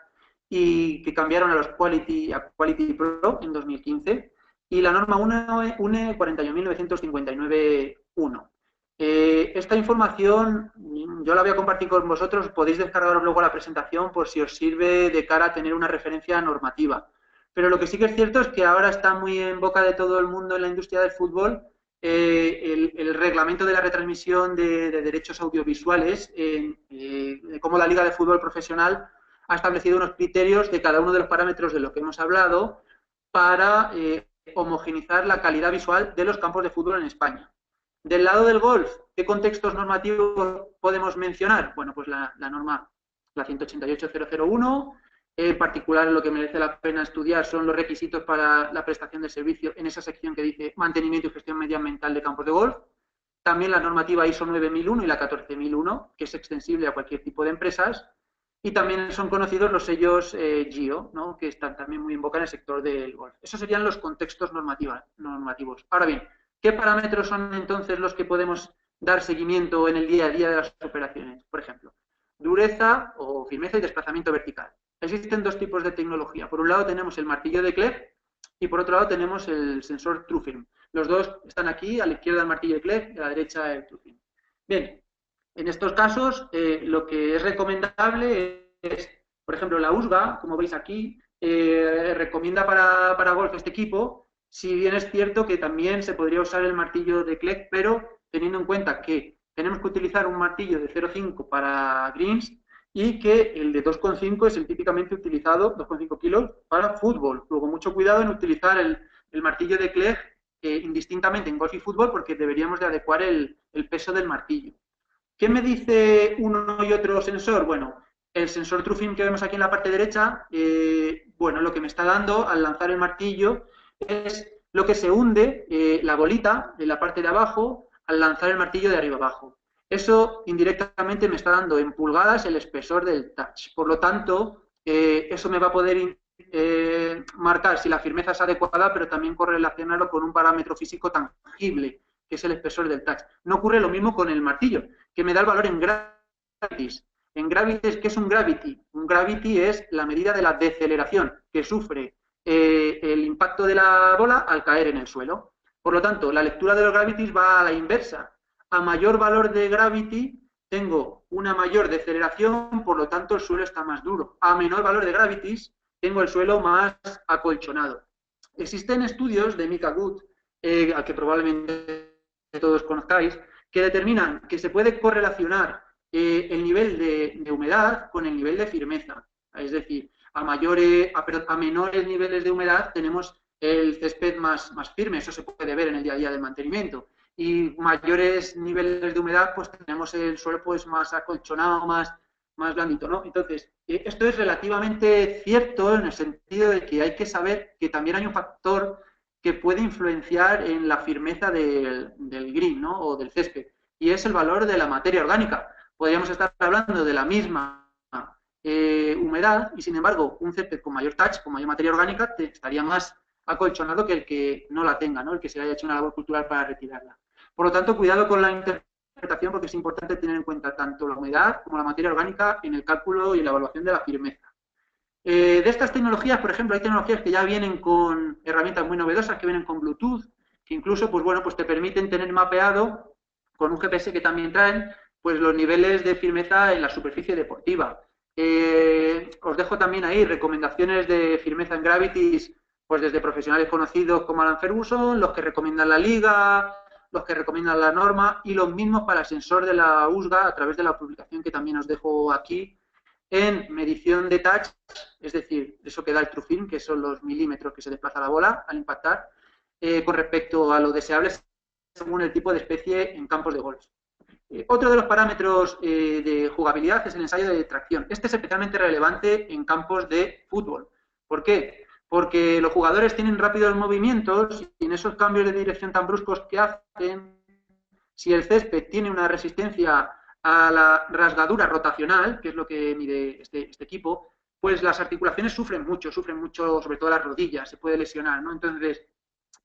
y que cambiaron a los Quality Pro en 2015 y la norma UNE 41.959.1. Esta información yo la voy a compartir con vosotros, podéis descargaros luego la presentación por si os sirve de cara a tener una referencia normativa. Pero lo que sí que es cierto es que ahora está muy en boca de todo el mundo en la industria del fútbol el reglamento de la retransmisión de derechos audiovisuales, cómo la Liga de Fútbol Profesional ha establecido unos criterios de cada uno de los parámetros de lo que hemos hablado para homogeneizar la calidad visual de los campos de fútbol en España. Del lado del golf, ¿qué contextos normativos podemos mencionar? Bueno, pues la norma, la 188.001. En particular, lo que merece la pena estudiar son los requisitos para la prestación de servicio en esa sección que dice mantenimiento y gestión medioambiental de campos de golf. También la normativa ISO 9001 y la 14001, que es extensible a cualquier tipo de empresas. Y también son conocidos los sellos GIO, ¿no? Que están también muy en boca en el sector del golf. Esos serían los contextos normativos. Ahora bien, ¿qué parámetros son entonces los que podemos dar seguimiento en el día a día de las operaciones? Por ejemplo, dureza o firmeza y desplazamiento vertical. Existen dos tipos de tecnología. Por un lado tenemos el martillo de Clegg y por otro lado tenemos el sensor TrueFilm. Los dos están aquí, a la izquierda el martillo de Clegg y a la derecha el TrueFilm. Bien, en estos casos lo que es recomendable es, por ejemplo, la USGA, como veis aquí, recomienda para golf este equipo, si bien es cierto que también se podría usar el martillo de Clegg, pero teniendo en cuenta que tenemos que utilizar un martillo de 0,5 para greens y que el de 2,5 es el típicamente utilizado, 2,5 kilos, para fútbol. Luego, mucho cuidado en utilizar el martillo de Clegg indistintamente en golf y fútbol porque deberíamos de adecuar el peso del martillo. ¿Qué me dice uno y otro sensor? Bueno, el sensor TrueFilm que vemos aquí en la parte derecha, bueno, lo que me está dando al lanzar el martillo es lo que se hunde, la bolita de la parte de abajo, al lanzar el martillo de arriba abajo. Eso indirectamente me está dando en pulgadas el espesor del touch. Por lo tanto, eso me va a poder marcar si la firmeza es adecuada, pero también correlacionarlo con un parámetro físico tangible, que es el espesor del touch. No ocurre lo mismo con el martillo, que me da el valor en gravities. En gravities, ¿qué es un gravity? Un gravity es la medida de la deceleración que sufre el impacto de la bola al caer en el suelo. Por lo tanto, la lectura de los gravities va a la inversa. A mayor valor de gravity, tengo una mayor deceleración, por lo tanto el suelo está más duro. A menor valor de gravities, tengo el suelo más acolchonado. Existen estudios de Mika Good, al que probablemente todos conozcáis, que determinan que se puede correlacionar el nivel de humedad con el nivel de firmeza. Es decir, a menores niveles de humedad tenemos el césped más firme. Eso se puede ver en el día a día del mantenimiento. y mayores niveles de humedad, pues tenemos el suelo pues más acolchonado, más blandito, ¿no? Entonces, esto es relativamente cierto en el sentido de que hay que saber que también hay un factor que puede influenciar en la firmeza del green, ¿no? O del césped, y es el valor de la materia orgánica. Podríamos estar hablando de la misma humedad y, sin embargo, un césped con mayor touch, con mayor materia orgánica, estaría más acolchonado que el que no la tenga, ¿no? El que se haya hecho una labor cultural para retirarla. Por lo tanto, cuidado con la interpretación, porque es importante tener en cuenta tanto la humedad como la materia orgánica en el cálculo y la evaluación de la firmeza. De estas tecnologías, por ejemplo, hay tecnologías que ya vienen con herramientas muy novedosas, que vienen con Bluetooth, que incluso pues, bueno, pues te permiten tener mapeado con un GPS que también traen pues, los niveles de firmeza en la superficie deportiva. Os dejo también ahí recomendaciones de firmeza en gravities, pues desde profesionales conocidos como Alan Ferguson, los que recomiendan la liga, los que recomiendan la norma y los mismos para el sensor de la USGA a través de la publicación que también os dejo aquí en medición de touch, es decir, eso que da el true film, que son los milímetros que se desplaza la bola al impactar, con respecto a lo deseable según el tipo de especie en campos de golf. Otro de los parámetros de jugabilidad es el ensayo de tracción. Este es especialmente relevante en campos de fútbol. ¿Por qué? Porque los jugadores tienen rápidos movimientos y en esos cambios de dirección tan bruscos que hacen, si el césped tiene una resistencia a la rasgadura rotacional, que es lo que mide este equipo, pues las articulaciones sufren mucho, sobre todo las rodillas, se puede lesionar, ¿no? Entonces,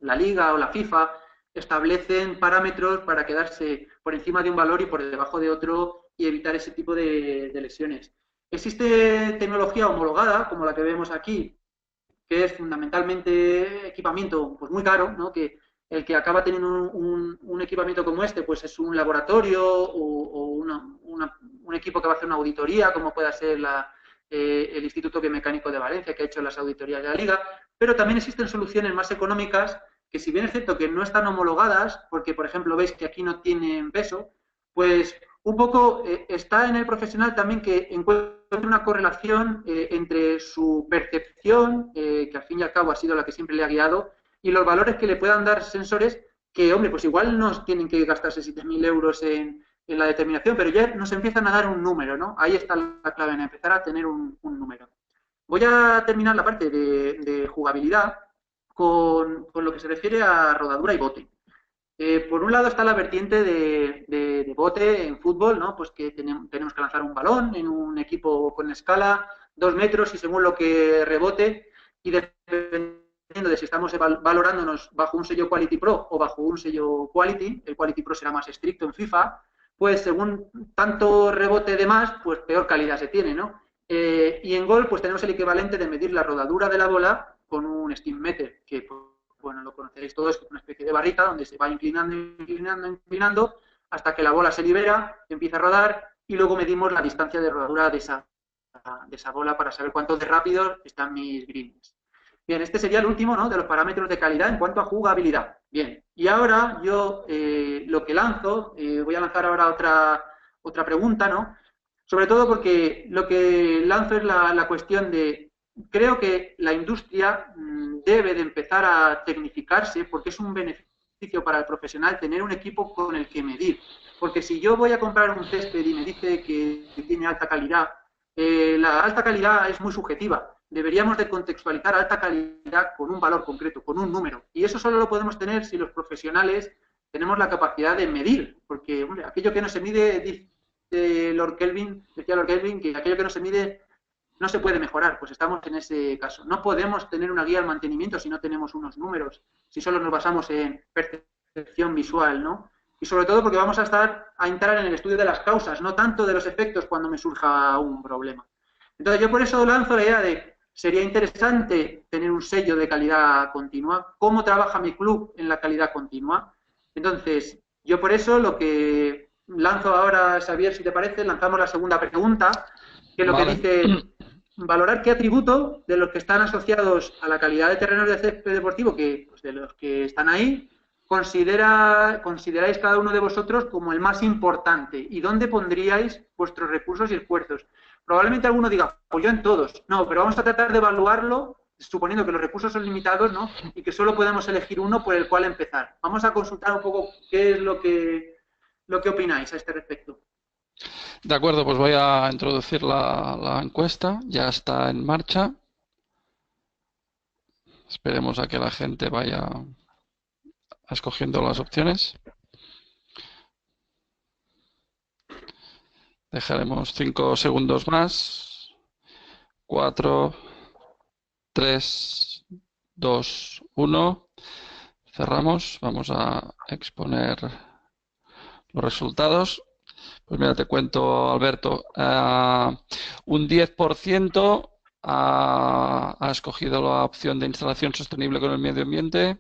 la Liga o la FIFA establecen parámetros para quedarse por encima de un valor y por debajo de otro y evitar ese tipo de lesiones. Existe tecnología homologada, como la que vemos aquí, que es fundamentalmente equipamiento pues muy caro, ¿no? Que el que acaba teniendo un equipamiento como este pues es un laboratorio o un equipo que va a hacer una auditoría, como pueda ser el Instituto Biomecánico de Valencia, que ha hecho las auditorías de la Liga, pero también existen soluciones más económicas que, si bien es cierto que no están homologadas, porque por ejemplo veis que aquí no tienen peso, pues un poco está en el profesional también que encuentre una correlación entre su percepción, que al fin y al cabo ha sido la que siempre le ha guiado, y los valores que le puedan dar sensores que, hombre, pues igual no tienen que gastarse 7.000 euros en la determinación, pero ya nos empiezan a dar un número, ¿no? Ahí está la clave, en empezar a tener un número. Voy a terminar la parte de jugabilidad con lo que se refiere a rodadura y bote. Por un lado está la vertiente de bote en fútbol, ¿no? Pues que tenemos que lanzar un balón en un equipo con escala, 2 metros y según lo que rebote, y dependiendo de si estamos valorándonos bajo un sello Quality Pro o bajo un sello Quality, el Quality Pro será más estricto en FIFA, pues según tanto rebote de más, pues peor calidad se tiene, ¿no? Y en golf, pues tenemos el equivalente de medir la rodadura de la bola con un steam meter, que bueno, lo conoceréis todos, es una especie de barrita donde se va inclinando hasta que la bola se libera, empieza a rodar y luego medimos la distancia de rodadura de esa bola para saber cuánto de rápido están mis greens. Bien, este sería el último, ¿no?, de los parámetros de calidad en cuanto a jugabilidad. Bien, y ahora yo lo que lanzo, voy a lanzar ahora otra pregunta, ¿no? Sobre todo porque lo que lanzo es la cuestión de, creo que la industria debe de empezar a tecnificarse porque es un beneficio para el profesional tener un equipo con el que medir. Porque si yo voy a comprar un césped y me dice que tiene alta calidad, la alta calidad es muy subjetiva. Deberíamos de contextualizar alta calidad con un valor concreto, con un número. Y eso solo lo podemos tener si los profesionales tenemos la capacidad de medir. Porque, hombre, aquello que no se mide, decía Lord Kelvin, que aquello que no se mide no se puede mejorar, pues estamos en ese caso. No podemos tener una guía al mantenimiento si no tenemos unos números, si solo nos basamos en percepción visual, ¿no? Y sobre todo porque vamos a entrar en el estudio de las causas, no tanto de los efectos cuando me surja un problema. Entonces yo por eso lanzo la idea de, sería interesante tener un sello de calidad continua. ¿Cómo trabaja mi club en la calidad continua? Entonces, yo por eso lo que lanzo ahora, Xavier, si te parece, lanzamos la segunda pregunta, que es lo que dice, valorar qué atributo de los que están asociados a la calidad de terrenos de césped deportivo, que pues de los que están ahí, consideráis cada uno de vosotros como el más importante y dónde pondríais vuestros recursos y esfuerzos. Probablemente alguno diga, pues yo en todos. No, pero vamos a tratar de evaluarlo suponiendo que los recursos son limitados, ¿no? Y que solo podemos elegir uno por el cual empezar. Vamos a consultar un poco qué es lo que opináis a este respecto. De acuerdo, pues voy a introducir la encuesta. Ya está en marcha. Esperemos a que la gente vaya escogiendo las opciones. Dejaremos 5 segundos más. 4, 3, 2, 1. Cerramos. Vamos a exponer los resultados. Pues mira, te cuento, Alberto. Un 10% ha escogido la opción de instalación sostenible con el medio ambiente.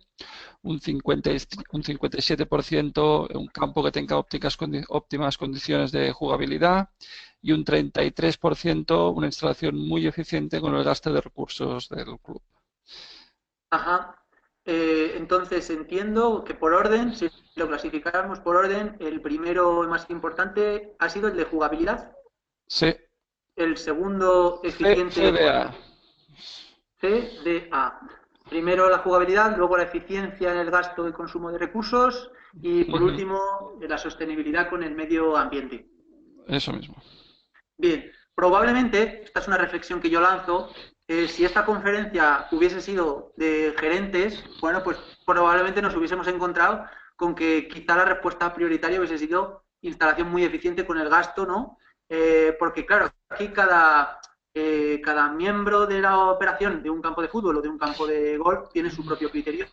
Un 57% un campo que tenga óptimas condiciones de jugabilidad y un 33% una instalación muy eficiente con el gasto de recursos del club. Ajá. Entonces entiendo que por orden, si lo clasificáramos por orden, el primero más importante ha sido el de jugabilidad. Sí. El segundo eficiente CDA. CDA. Primero la jugabilidad, luego la eficiencia en el gasto y consumo de recursos y por último la sostenibilidad con el medio ambiente. Eso mismo. Bien, probablemente, esta es una reflexión que yo lanzo, si esta conferencia hubiese sido de gerentes, bueno, pues probablemente nos hubiésemos encontrado con que quizá la respuesta prioritaria hubiese sido instalación muy eficiente con el gasto, ¿no? Porque claro, aquí cada miembro de la operación de un campo de fútbol o de un campo de golf tiene su propio criterio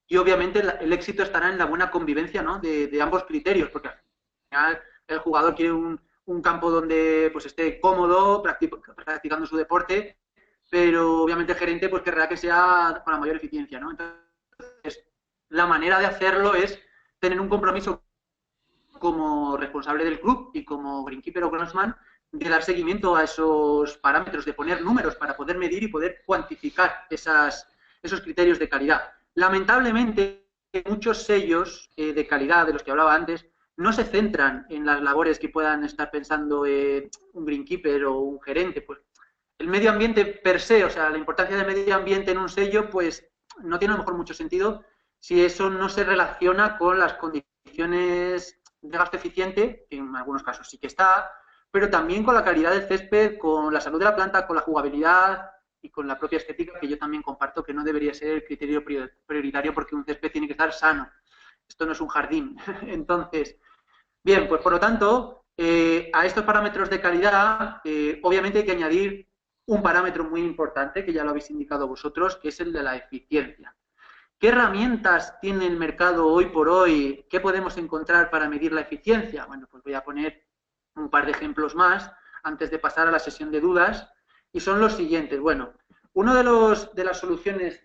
y obviamente el éxito estará en la buena convivencia, ¿no? de ambos criterios, porque al final el jugador quiere un campo donde pues esté cómodo practicando su deporte, pero obviamente el gerente pues querrá que sea con la mayor eficiencia, ¿no? Entonces, la manera de hacerlo es tener un compromiso como responsable del club y como greenkeeper o groundsman de dar seguimiento a esos parámetros, de poner números para poder medir y poder cuantificar esos criterios de calidad. Lamentablemente, muchos sellos de calidad de los que hablaba antes no se centran en las labores que puedan estar pensando un greenkeeper o un gerente. Pues el medio ambiente per se, o sea, la importancia del medio ambiente en un sello, pues no tiene a lo mejor mucho sentido si eso no se relaciona con las condiciones de gasto eficiente, que en algunos casos sí que está, pero también con la calidad del césped, con la salud de la planta, con la jugabilidad y con la propia estética, que yo también comparto que no debería ser el criterio prioritario porque un césped tiene que estar sano. Esto no es un jardín. Entonces, bien, pues por lo tanto, a estos parámetros de calidad, obviamente hay que añadir un parámetro muy importante, que ya lo habéis indicado vosotros, que es el de la eficiencia. ¿Qué herramientas tiene el mercado hoy por hoy? ¿Qué podemos encontrar para medir la eficiencia? Bueno, pues voy a poner un par de ejemplos más antes de pasar a la sesión de dudas y son los siguientes. Bueno, uno de las soluciones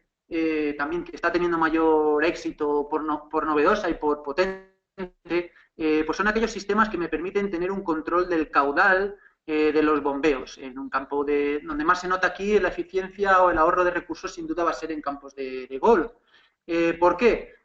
también que está teniendo mayor éxito por novedosa y por potente, pues son aquellos sistemas que me permiten tener un control del caudal de los bombeos. En un campo donde más se nota aquí la eficiencia o el ahorro de recursos sin duda va a ser en campos de golf. ¿Por qué?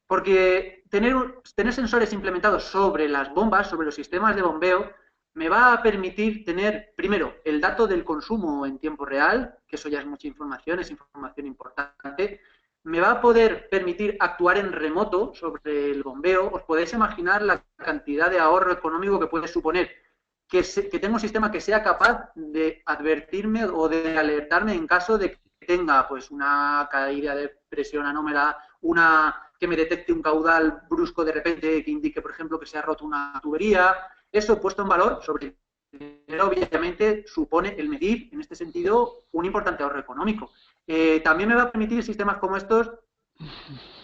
Porque tener sensores implementados sobre las bombas, sobre los sistemas de bombeo, me va a permitir tener, primero, el dato del consumo en tiempo real, que eso ya es mucha información, es información importante. Me va a poder permitir actuar en remoto sobre el bombeo. Os podéis imaginar la cantidad de ahorro económico que puede suponer que tenga un sistema que sea capaz de advertirme o de alertarme en caso de que tenga pues una caída de presión anómala, que me detecte un caudal brusco de repente que indique, por ejemplo, que se ha roto una tubería. Eso puesto en valor sobre obviamente supone el medir, en este sentido, un importante ahorro económico. También me va a permitir sistemas como estos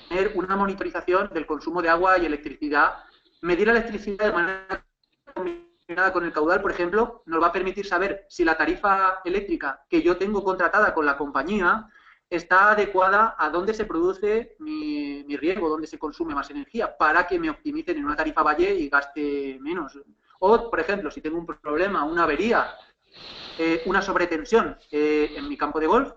tener una monitorización del consumo de agua y electricidad. Medir la electricidad de manera combinada con el caudal, por ejemplo, nos va a permitir saber si la tarifa eléctrica que yo tengo contratada con la compañía está adecuada a dónde se produce mi riego, dónde se consume más energía, para que me optimicen en una tarifa valle y gaste menos. O, por ejemplo, si tengo un problema, una avería, una sobretensión en mi campo de golf,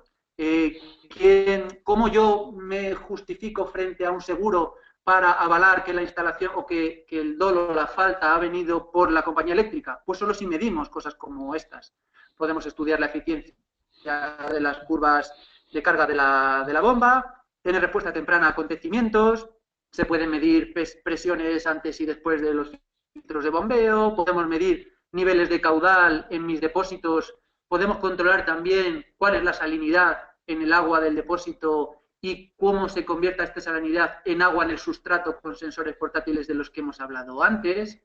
¿cómo yo me justifico frente a un seguro para avalar que la instalación o que el dolo o la falta ha venido por la compañía eléctrica? Pues solo si medimos cosas como estas. Podemos estudiar la eficiencia de las curvas de carga de la bomba, tiene respuesta temprana a acontecimientos, se pueden medir presiones antes y después de los filtros de bombeo, podemos medir niveles de caudal en mis depósitos, podemos controlar también cuál es la salinidad en el agua del depósito y cómo se convierta esta salinidad en agua en el sustrato con sensores portátiles de los que hemos hablado antes.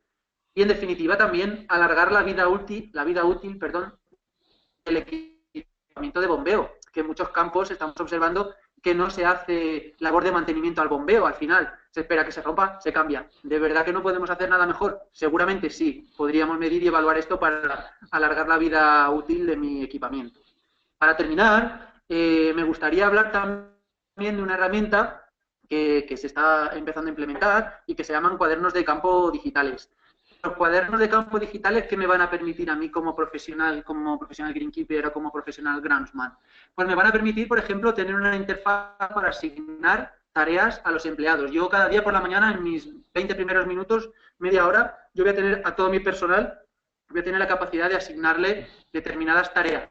Y en definitiva también alargar la vida útil del equipamiento de bombeo, que en muchos campos estamos observando que no se hace labor de mantenimiento al bombeo. Al final se espera que se rompa, se cambia. ¿De verdad que no podemos hacer nada mejor? Seguramente sí. Podríamos medir y evaluar esto para alargar la vida útil de mi equipamiento. Para terminar, me gustaría hablar también de una herramienta que se está empezando a implementar y que se llaman cuadernos de campo digitales. Los cuadernos de campo digitales, ¿qué me van a permitir a mí como profesional greenkeeper o como profesional groundsman? Pues me van a permitir, por ejemplo, tener una interfaz para asignar tareas a los empleados. Yo cada día por la mañana, en mis 20 primeros minutos, media hora, yo voy a tener a todo mi personal, voy a tener la capacidad de asignarle determinadas tareas.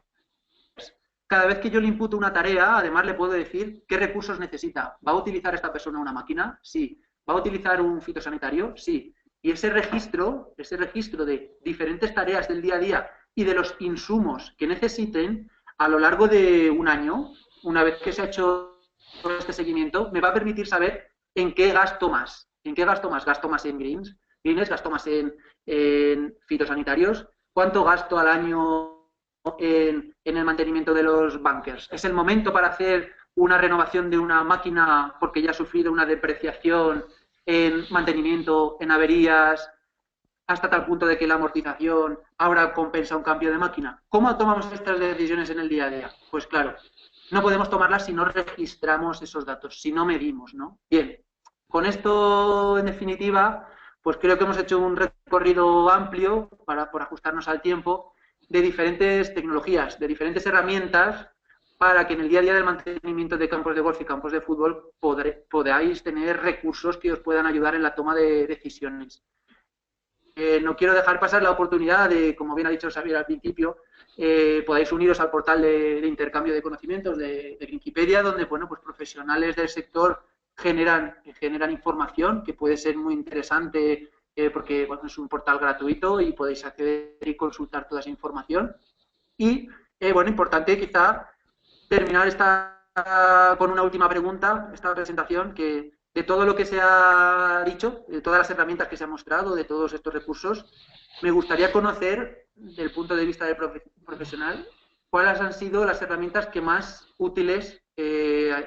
Cada vez que yo le imputo una tarea, además le puedo decir qué recursos necesita. ¿Va a utilizar esta persona una máquina? Sí. ¿Va a utilizar un fitosanitario? Sí. Y ese registro de diferentes tareas del día a día y de los insumos que necesiten a lo largo de un año, una vez que se ha hecho todo este seguimiento, me va a permitir saber en qué gasto más. ¿En qué gasto más? ¿Gasto más en greens? ¿Gasto más en fitosanitarios? ¿Cuánto gasto al año en el mantenimiento de los bunkers? ¿Es el momento para hacer una renovación de una máquina porque ya ha sufrido una depreciación en mantenimiento, en averías, hasta tal punto de que la amortización ahora compensa un cambio de máquina? ¿Cómo tomamos estas decisiones en el día a día? Pues claro, no podemos tomarlas si no registramos esos datos, si no medimos, ¿no? Bien, con esto, en definitiva, pues creo que hemos hecho un recorrido amplio por ajustarnos al tiempo de diferentes tecnologías, de diferentes herramientas para que en el día a día del mantenimiento de campos de golf y campos de fútbol podáis tener recursos que os puedan ayudar en la toma de decisiones. No quiero dejar pasar la oportunidad de, como bien ha dicho Xavier al principio, podáis uniros al portal de intercambio de conocimientos de Wikipedia, donde bueno, pues profesionales del sector generan información que puede ser muy interesante porque bueno, es un portal gratuito y podéis acceder y consultar toda esa información. Y bueno, importante quizá terminar con una última pregunta, esta presentación, que de todo lo que se ha dicho, de todas las herramientas que se han mostrado, de todos estos recursos, me gustaría conocer, desde el punto de vista del profesional, cuáles han sido las herramientas que más útiles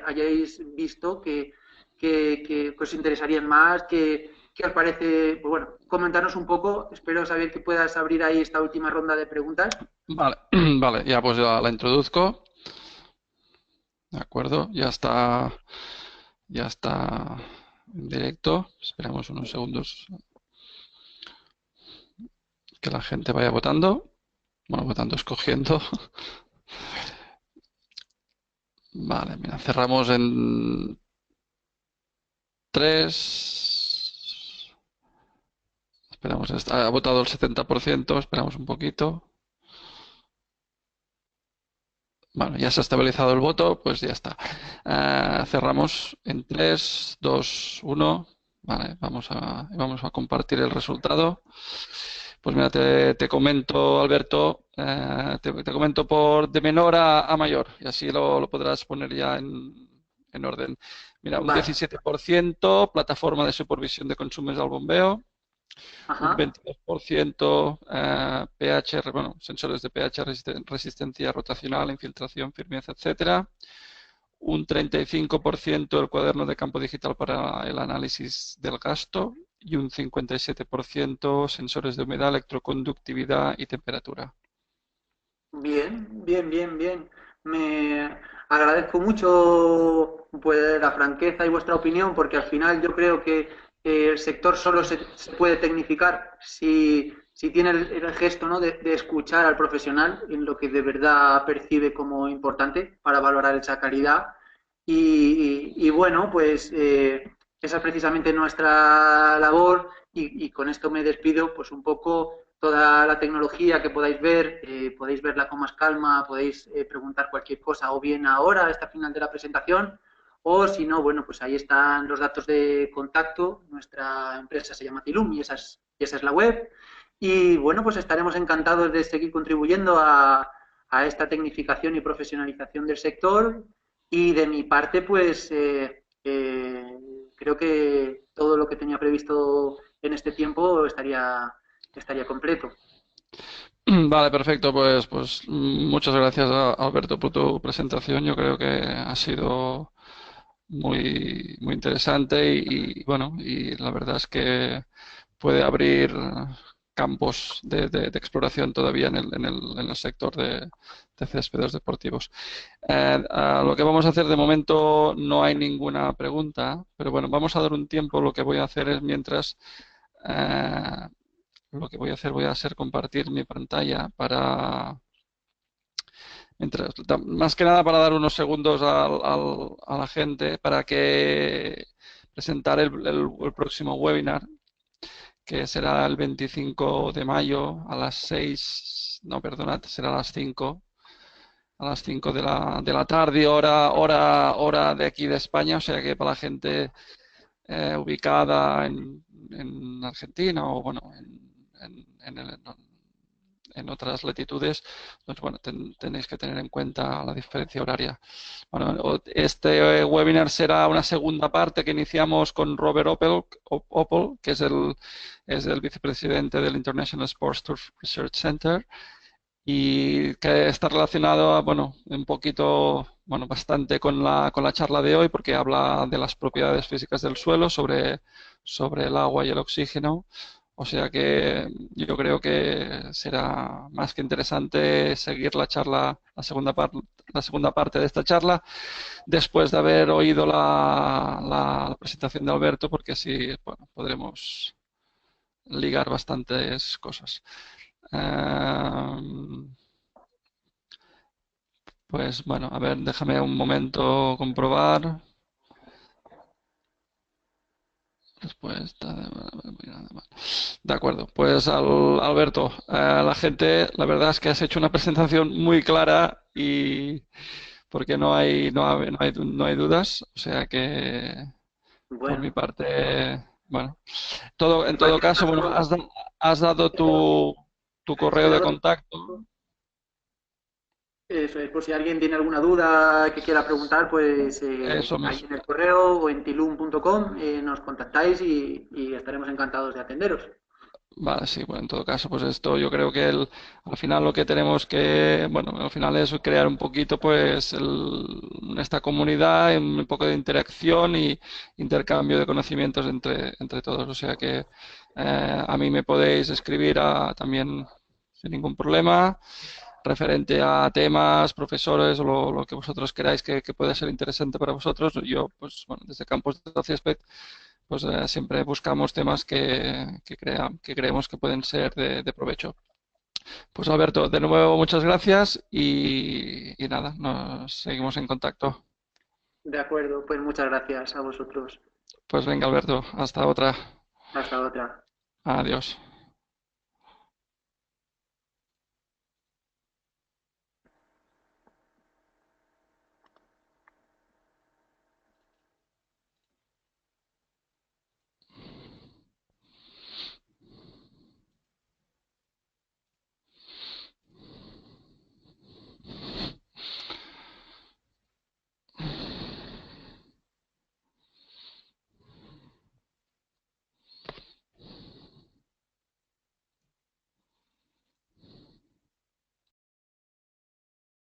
hayáis visto, que os interesarían más, que os parece, pues bueno, comentarnos un poco. Espero saber que puedas abrir ahí esta última ronda de preguntas. Vale, vale, ya pues la introduzco. De acuerdo, ya está en directo. Esperamos unos segundos que la gente vaya votando. Bueno, votando, escogiendo. Vale, mira, cerramos en 3. Esperamos, ha votado el 70%, esperamos un poquito. Bueno, ya se ha estabilizado el voto, pues ya está. Cerramos en 3, 2, 1. Vale, vamos a compartir el resultado. Pues mira, te comento, Alberto, te comento de menor a mayor, y así lo podrás poner ya en orden. Mira, un 17% plataforma de supervisión de consumos al bombeo. Ajá. Un 22% pH, bueno, sensores de pH, resistencia rotacional, infiltración, firmeza, etcétera. Un 35% el cuaderno de campo digital para el análisis del gasto y un 57% sensores de humedad, electroconductividad y temperatura. Bien, bien, bien, bien. Me agradezco mucho pues, la franqueza y vuestra opinión, porque al final yo creo que el sector solo se puede tecnificar si tiene el gesto, ¿no? de escuchar al profesional en lo que de verdad percibe como importante para valorar esa calidad. Y bueno, pues esa es precisamente nuestra labor y con esto me despido pues un poco toda la tecnología que podáis ver, podéis verla con más calma, podéis preguntar cualquier cosa o bien ahora, hasta el final de la presentación, o si no, bueno, pues ahí están los datos de contacto. Nuestra empresa se llama Tilum y esa es la web. Y bueno, pues estaremos encantados de seguir contribuyendo a esta tecnificación y profesionalización del sector. Y de mi parte, pues creo que todo lo que tenía previsto en este tiempo estaría completo. Vale, perfecto. Pues muchas gracias, Alberto, por tu presentación. Yo creo que ha sido muy interesante y, bueno, y la verdad es que puede abrir campos de exploración todavía en el sector de céspedes deportivos. Lo que vamos a hacer de momento no hay ninguna pregunta, pero bueno, vamos a dar un tiempo. Lo que voy a hacer es mientras eh, lo que voy a hacer compartir mi pantalla más que nada para dar unos segundos a la gente para que presentar el próximo webinar, que será el 25 de mayo a las 6, no, perdonad, será a las 5 de la tarde, hora de aquí de España, o sea que para la gente ubicada en Argentina o bueno, en otras latitudes, pues bueno, tenéis que tener en cuenta la diferencia horaria. Bueno, este webinar será una segunda parte que iniciamos con Robert Opel, que es el vicepresidente del International Sports Turf Research Center y que está relacionado, bueno, un poquito, bueno, bastante con la charla de hoy porque habla de las propiedades físicas del suelo sobre el agua y el oxígeno. O sea que yo creo que será más que interesante seguir la charla, la segunda parte de esta charla, después de haber oído la presentación de Alberto, porque así, bueno, podremos ligar bastantes cosas. Pues bueno, a ver, déjame un momento comprobar. Respuesta de acuerdo, pues Alberto, la gente, la verdad es que has hecho una presentación muy clara y porque no hay dudas, o sea que por mi Bueno, parte, bueno, en todo cualquier caso, bueno, cosa, has dado tu he correo de dado contacto. eso es, por si alguien tiene alguna duda que quiera preguntar, pues Eso ahí mismo. en el correo o en tilum.com nos contactáis y estaremos encantados de atenderos. Vale, sí, bueno, en todo caso, pues esto yo creo que al final lo que tenemos que, bueno, al final es crear un poquito, pues, esta comunidad, un poco de interacción y intercambio de conocimientos entre todos. O sea que a mí me podéis escribir también sin ningún problema, referente a temas, profesores o lo que vosotros queráis que pueda ser interesante para vosotros. Yo, pues, bueno, desde Campos de Sociespec pues siempre buscamos temas que creemos que pueden ser de provecho. Pues Alberto, de nuevo muchas gracias y nada, nos seguimos en contacto. De acuerdo, pues muchas gracias a vosotros. Pues venga Alberto, hasta otra. Hasta otra. Adiós.